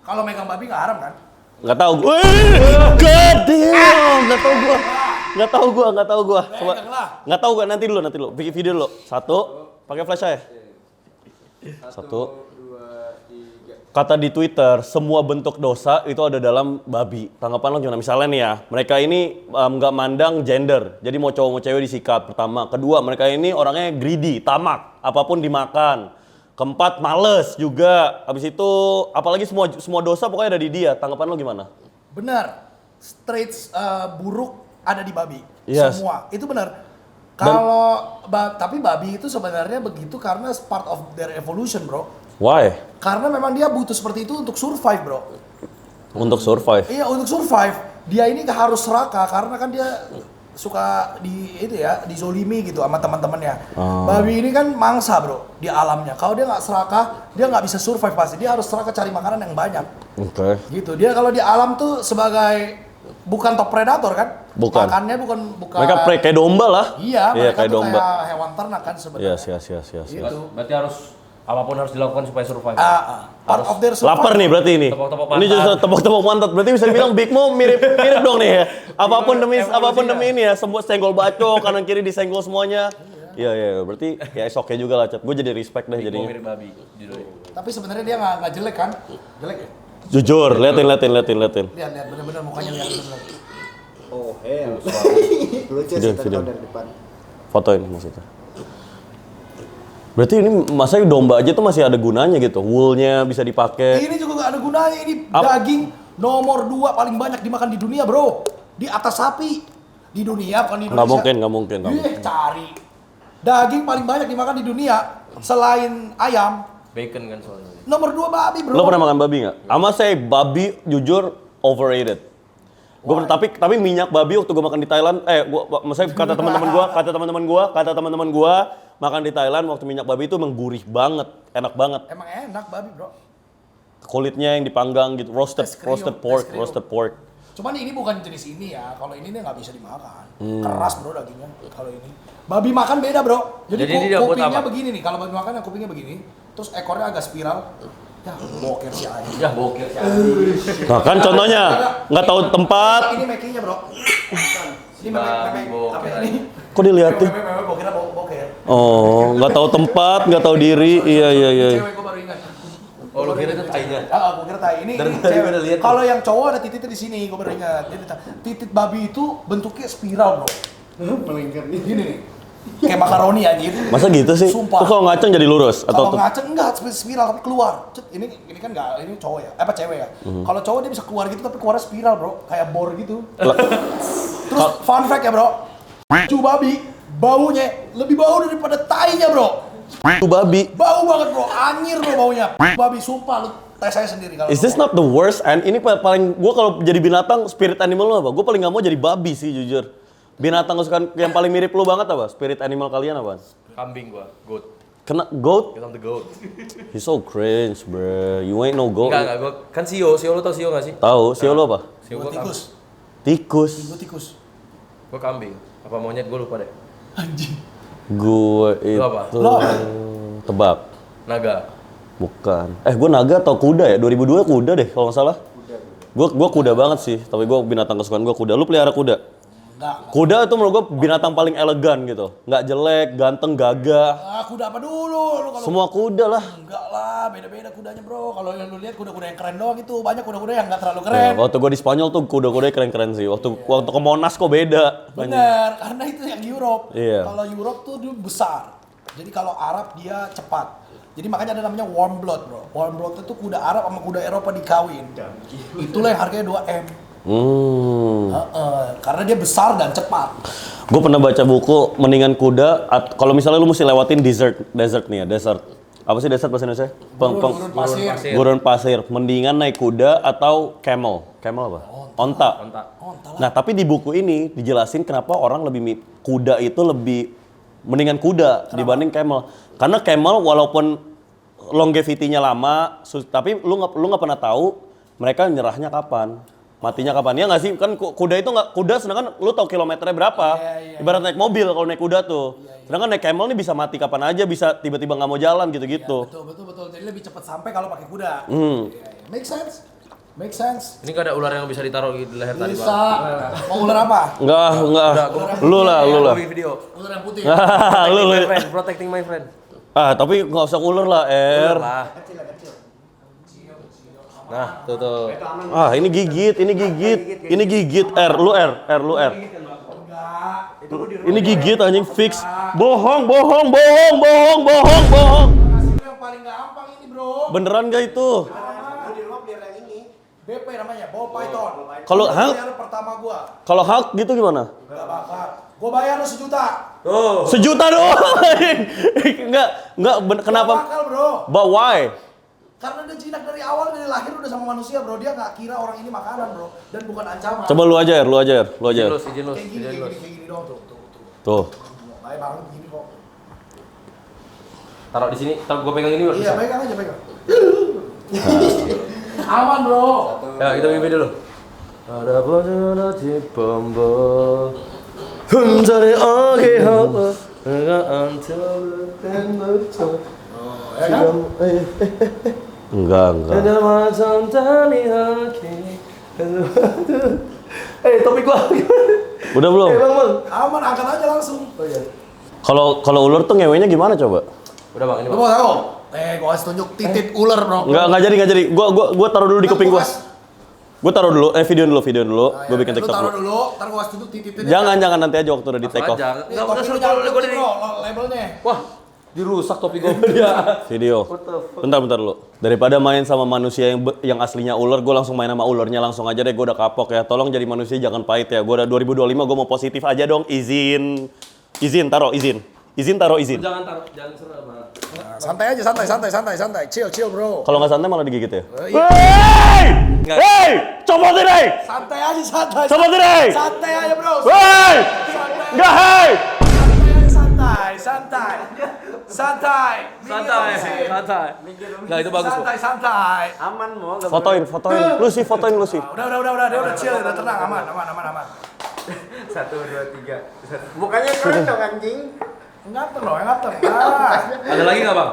Kalau megang babi nggak haram kan? Nggak tahu gue. God damn, nggak tahu gua. Coba, nggak tahu gua, nanti dulu. Bikin video dulu. Satu, pakai flash ya. Satu. Kata di Twitter, semua bentuk dosa itu ada dalam babi. Tanggapan lo gimana? Misalnya nih ya, mereka ini nggak mandang gender. Jadi mau cowok mau cewek disikat, pertama. Kedua, mereka ini orangnya greedy, tamak. Apapun dimakan. Keempat, males juga. Habis itu, apalagi semua dosa pokoknya ada di dia. Tanggapan lo gimana? Benar. Traits buruk ada di babi. Yes. Semua. Itu benar. Kalau tapi babi itu sebenarnya begitu karena part of their evolution, bro. Why? Karena memang dia butuh seperti itu untuk survive, bro. Untuk survive. Iya, untuk survive. Dia ini harus serakah karena kan dia suka dizolimi gitu sama teman-temannya. Babi ini kan mangsa, bro, di alamnya. Kalau dia nggak serakah, dia nggak bisa survive pasti. Dia harus serakah cari makanan yang banyak. Oke. Gitu. Dia kalau di alam tuh sebagai bukan top predator kan? Bukan. Makannya bukan. Mereka kayak domba lah. Iya, mereka kayak tuh domba. kayak hewan ternak kan sebenarnya. Yes. Gitu. Berarti harus apapun harus dilakukan supaya survive. Part of their survive. Lapar nih berarti ini. Tepok-tepok Ini pantat. justru tepok-tepok pantat. Berarti bisa dibilang Big Mo mirip dong nih ya. Apapun demi ini ya, semua senggol bacok, kanan kiri disenggol semuanya. Iya, berarti ya oke juga lah, Cat. Gue jadi respect deh Mau jadinya. mirip babi judulnya. Tapi sebenarnya dia nggak jelek kan? Jelek ya? Jujur, liatin. Lihat bener-bener mukanya lihat bener-bener. Oh, lucu sih Video. dari depan. Fotoin maksudnya. Berarti ini masa domba aja tuh masih ada gunanya gitu. Woolnya bisa dipakai. Ini juga nggak ada gunanya. Ini Apa? daging nomor 2 paling banyak dimakan di dunia, bro. Di atas sapi. Di dunia, bukan di Indonesia. Nggak mungkin. Cari. Daging paling banyak dimakan di dunia selain ayam Bacon kan soalnya. Nomor 2 babi, bro. Lo pernah makan babi nggak? Ama saya babi jujur overrated. Tapi minyak babi waktu gue makan di Thailand, maksudnya kata teman-teman gue makan di Thailand waktu minyak babi itu emang gurih banget, enak banget. Emang enak babi, bro. Kulitnya yang dipanggang gitu, roasted pork. Cuman ini bukan jenis ini ya. Kalau ini nggak bisa dimakan. Keras, bro, dagingnya. Kalau ini babi makan beda, bro. Jadi dia buat kupingnya apa? begini nih. Kalau babi makan yang kupingnya begini, terus ekornya agak spiral. Ya, boker si anjing. Ya boker sih. Nah kan contohnya nggak tahu tempat. Ini mekinya, bro. Ini Babi boker. apa ini? Kok diliatin? Bokernya boker. Oh, nggak tahu tempat, nggak tahu diri. Iya. Cewek gua baru ingat. Oh, lu kira itu tainya? Gua kira tai. Ini Dari tadi cewek. gua udah lihat. Kalau yang cowok ada titiknya di sini, gua baru ingat. Jadi titik babi itu bentuknya spiral, bro. Melingkar nih. Gini nih. Kayak makaroni anjir. Masa gitu sih? Sumpah. Tuh kalau ngaceng jadi lurus Kalau atau ngaceng enggak spiral tapi keluar. Cet, ini kan enggak, ini cowok ya. Apa cewek ya? Kalau cowok dia bisa keluar gitu tapi keluarnya spiral, bro. Kayak bor gitu. Terus fun fact ya, bro. Cu babi baunya lebih bau daripada tainya, bro. Itu babi? Bau banget, bro. Anyir, bro, baunya. Babi, sumpah lu tes saya sendiri kalau. Is this not the worst? And ini paling gue kalau jadi binatang spirit animal lo apa? Gue paling nggak mau jadi babi sih jujur. Binatang kesukaan yang paling mirip lu banget apa? Spirit animal kalian apa? Kambing gua, goat. Kena goat? Kita the goat. He's so cringe, bro. You ain't no goat. Enggak, gua kan Sio lu tau Sio enggak sih? Tahu, sio lo apa? Sio Gua gua tikus. Tikus. Gua tikus. Gua kambing. Apa monyet gua lupa deh. Anjing. Gue itu Lo apa? Lo apa? tebak. Naga. Bukan. Gue naga atau kuda ya? 2002 kuda deh kalau nggak salah. Gue kuda banget sih. Tapi gue binatang kesukaan gue kuda. Lu pelihara kuda? Enggak. Kuda itu menurut gue binatang paling elegan gitu. Nggak jelek, ganteng, gagah. Kuda apa dulu? Lu kalau Semua kuda lah. enggak lah, beda-beda kudanya, bro. Kalau yang lu lihat kuda-kuda yang keren doang itu, banyak kuda-kuda yang enggak terlalu Ya, keren. waktu gue di Spanyol tuh kuda-kudanya keren-keren sih. Waktu ke Monas kok beda. Bener, karena itu yang Europe. Iya. Kalau Europe tuh dia besar. Jadi kalau Arab dia cepat. Jadi makanya ada namanya warm blood, bro. Warm blood itu kuda Arab sama kuda Eropa dikawin. Itulah yang harganya 2M. Karena dia besar dan cepat. Gue pernah baca buku mendingan kuda. Kalau misalnya lu mesti lewatin desert nih ya, desert. Apa sih desert bahasa Indonesia? Gurun pasir. Gurun pasir. Mendingan naik kuda atau camel. Camel apa? Onta. Nah, tapi di buku ini dijelasin kenapa orang kuda itu lebih mendingan kuda dibanding camel. Karena camel walaupun longevity-nya lama, tapi lu nggak pernah tahu mereka nyerahnya kapan, matinya kapan. Ya nggak sih? Kan kuda itu nggak, kuda sedangkan lu tahu kilometernya berapa. Ibarat naik mobil kalau naik kuda tuh. Sedangkan naik camel nih bisa mati kapan aja, bisa tiba-tiba nggak mau jalan gitu-gitu. Betul. Jadi lebih cepat sampai kalau pakai kuda. Iya. Make sense. Ini gak ada ular yang bisa ditaruh di leher tadi, Bisa. Bang. Mau ular apa? Enggak. Lu lah. Gua bikin video. Ular yang putih. Lu. Protecting my friend. Tapi nggak usah ular lah, Ular lah. Nah, tuh. Ini gigit. Lu R. Ini gigit anjing fix. Bohong. Hasil yang paling gampang ini, bro. Beneran gak itu? BP namanya, ball python. Kalau Hulk pertama gua. Kalau Hulk gitu gimana? Enggak bakal. Gua bayar lu 1 juta. Sejuta doang. Enggak, kenapa? Gak bakal, bro. But why? Karena dia jinak dari awal, dari lahir udah sama manusia, bro. Dia nggak kira orang ini makanan, bro. Dan bukan ancaman. Coba lu aja. Izin lu. Kayak gini dong, tuh. Tuh. Baik banget gini kok. Taruh di sini, gua pegang ini, Iya, pegang aja, pegang. Aman, bro. Ya, kita bikin dulu. Ada bojona di bombo. Hunjari oke hawa. Enggak antul Enggak. ada macam tali haki. Topik gua. Udah belum? Bang. Aman, angkat aja langsung. Kalau ular tuh ngewenya gimana coba? Udah, Bang, ini, Lu Bang. mau tahu? Gua kasih tunjuk titik ular, bro. Enggak jadi. Gua taruh dulu di kuping gua. Gua taruh dulu, videoin dulu. Gua bikin Lu TikTok taruh dulu. dulu, ntar gua kasih tunjuk titiknya. Jangan nanti aja waktu udah di take off. Enggak Enggak udah suruh nyangkut, gua di. bro, labelnya. Wah, dirusak topi gua dia. Video. Bentar lu. Daripada main sama manusia yang aslinya ular, gue langsung main sama ularnya langsung aja deh. Gue udah kapok ya. Tolong jadi manusia jangan pahit ya. Gue udah 2025, gue mau positif aja dong. Izin. Izin. Izin taruh izin. Jangan taruh, jangan seru apa. Santai aja, santai. Chill bro. Kalau nggak santai malah digigit ya. Iya. Hei, copotin hei. Santai aja, santai. Copotin hei. Santai aja bro. Hei, nggak hei. Santai. Nah, itu bagus kok. Santai. Aman mau. Fotoin. Lu sih. Udah, dia udah chill, udah tenang, aman. 1, 2, 3. Mukanya keren dong anjing. Ngatur dong, ngatur. Nah. Ada lagi nggak bang?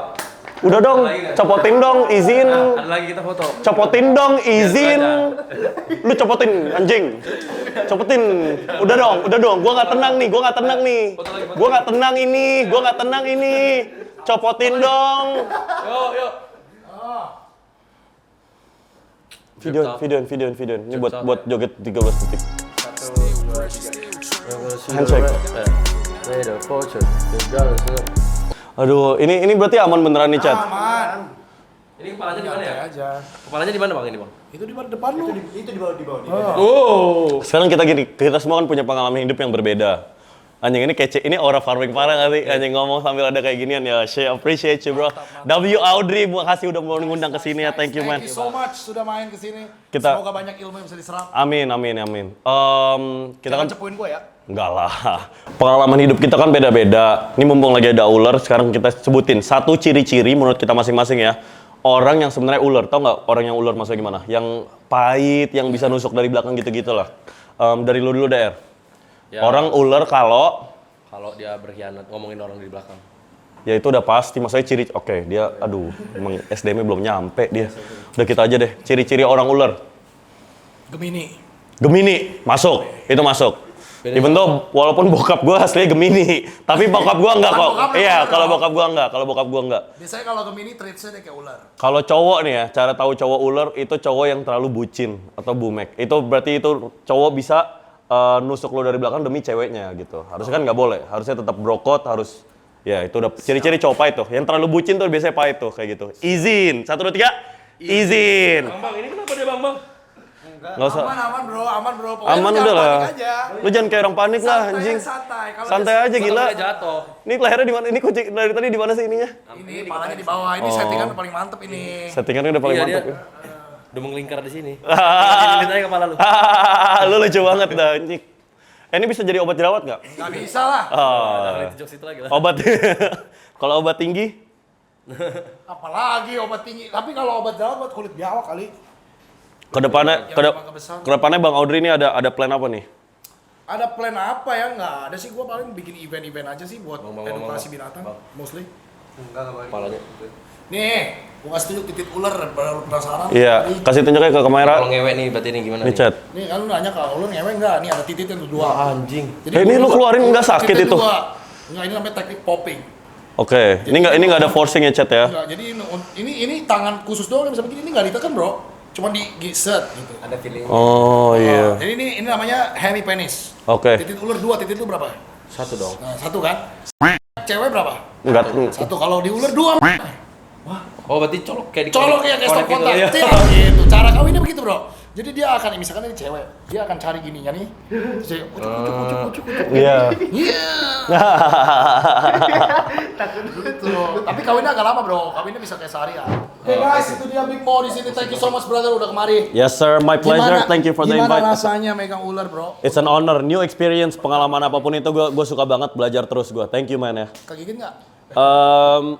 Udah dong, copotin dong izin. Ada lagi kita foto. Copotin dong izin. Lu copotin anjing. Copotin. Udah dong. Gua nggak tenang nih. Gua nggak tenang ini. Copotin dong. Yuk. Videoin. Ini buat joget 13 detik. Handshake. Aduh, ini berarti aman beneran nih, Chat. Aman. Ini kepalanya di mana ya? Aja. Kepalanya di mana bang ini bang? Itu di depan lu. Itu di bawah. Oh. Sekarang kita semua kan punya pengalaman hidup yang berbeda. Anjing ini kece, ini aura farming parah gak sih? Anjing ngomong sambil ada kayak ginian ya. She appreciate you bro. W Audrey, makasih udah mau ngundang ke sini ya. Thank you man. Thank you so much sudah main ke sini. Kita- Semoga banyak ilmu yang bisa diserap. Amin. Kita Jangan kan cepuin gue ya. enggak lah. Pengalaman hidup kita kan beda-beda. Ini mumpung lagi ada ular, sekarang kita sebutin satu ciri-ciri menurut kita masing-masing ya. Orang yang sebenarnya ular, tau nggak orang yang ular maksudnya gimana? Yang pahit, yang bisa nusuk dari belakang gitu-gitu lah. Dari lu dulu DR. Ya. Orang ular kalau dia berkhianat ngomongin orang di belakang. ya itu udah pasti, maksudnya ciri, oke dia, aduh, emang SDM-nya belum nyampe dia. Udah kita aja deh, ciri-ciri orang ular. Gemini, masuk, itu masuk. Even though, walaupun bokap gue aslinya Gemini, tapi bokap gue enggak kok. Iya, kalau bokap gue enggak. Biasanya kalau Gemini traitsnya kayak ular. Kalau cowok nih ya, cara tahu cowok ular itu cowok yang terlalu bucin atau bumek. Itu berarti itu cowok bisa nusuk lo dari belakang demi ceweknya gitu. Harusnya kan nggak boleh, harusnya tetap brokot, harus ya itu udah ciri-ciri cowok pahit tuh. Yang terlalu bucin tuh biasanya pahit tuh kayak gitu. Izin, 1, 2, 3, izin. Bang, ini kenapa dia bang? Nggak usah. Aman bro. Pokoknya Aman lu udah jangan lah. panik aja. Lu jangan kayak orang panik lah anjing. Santai. Kalau Santai aja gila. Dia jatuh. Ini lehernya di mana? Ini kunci dari tadi di mana sih ininya? ini palanya di bawah. Ini settingan paling mantep ini. Settingannya udah paling Iya, mantap dia ya. udah mengelingkar di sini. Lihat aja kepala lu. Lu lucu banget dah anjing. Ini bisa jadi obat jerawat nggak? Nggak bisa lah. Jangan jokes itu lagi lah. Obat. Kalau obat tinggi? Apalagi obat tinggi. Tapi kalau obat jerawat buat kulit biawak kali. Kedepannya Bang Audrey ini ada plan apa nih? Ada plan apa ya? Nggak ada sih. Gua paling bikin event-event aja sih buat edukasi binatang. Mostly. Kepalanya. Nih, gua kasih tunjuk titik ular. Baru penasaran. Iya, kasih tunjuknya ke kamera. Kalau ngewek nih berarti ini gimana Nih chat. Nih kan lu nanya kalau ular ngewek nggak? Nih ada titiknya tuh 2. Anjing. Ini lu keluarin nggak sakit itu? Enggak, ini namanya teknik popping. Oke, ini nggak ada forcing ya chat ya. Enggak, jadi ini tangan khusus doang yang bisa begini. Ini nggak ditekan bro, cuma set gitu. Ada feeling. Oh iya. Jadi ini namanya hemi penis. Oke. Titik ular 2, titik lu berapa? 1 dong. Nah, 1 kan? Cewek berapa? Enggak. 1. Kalau di ular 2. Oh berarti colok kayak di Colok ya kayak stop korek gitu, kontak. ya. Gitu. Cara kawinnya begitu bro. Jadi dia akan, misalkan ini cewek, dia akan cari gininya nih. Terus dia ucuk. Iya. Iya. Gitu. Tapi kawinnya agak lama bro. Kawinnya bisa kayak seharian. Oke guys, itu dia Big Mo di sini. Thank you so much brother udah kemari. Yes sir, my pleasure. Thank you for the invite. Gimana rasanya megang ular bro? It's an honor, new experience, pengalaman apapun itu gue suka banget, belajar terus gue. Thank you man ya. Kegigit nggak?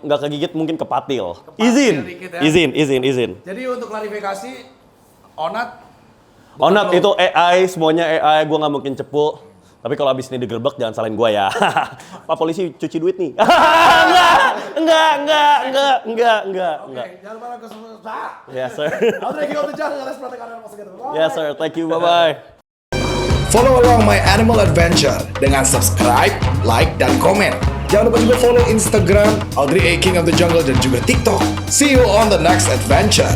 Nggak kegigit, mungkin kepatil. Izin, dikit ya. izin. Jadi untuk klarifikasi, Onat itu AI, semuanya AI, gue nggak mungkin cepu. Tapi kalau abis ini digerebek jangan salahin gue ya. Pak polisi cuci duit nih. Enggak. Oke, jangan lupa like, subscribe. Yes sir. Audrey King of the Jungle, let's protect our animals together. Bye. Yes sir, thank you, bye-bye. Follow along my animal adventure dengan subscribe, like, dan komen. Jangan lupa juga follow Instagram Audrey A King of the Jungle dan juga TikTok. See you on the next adventure.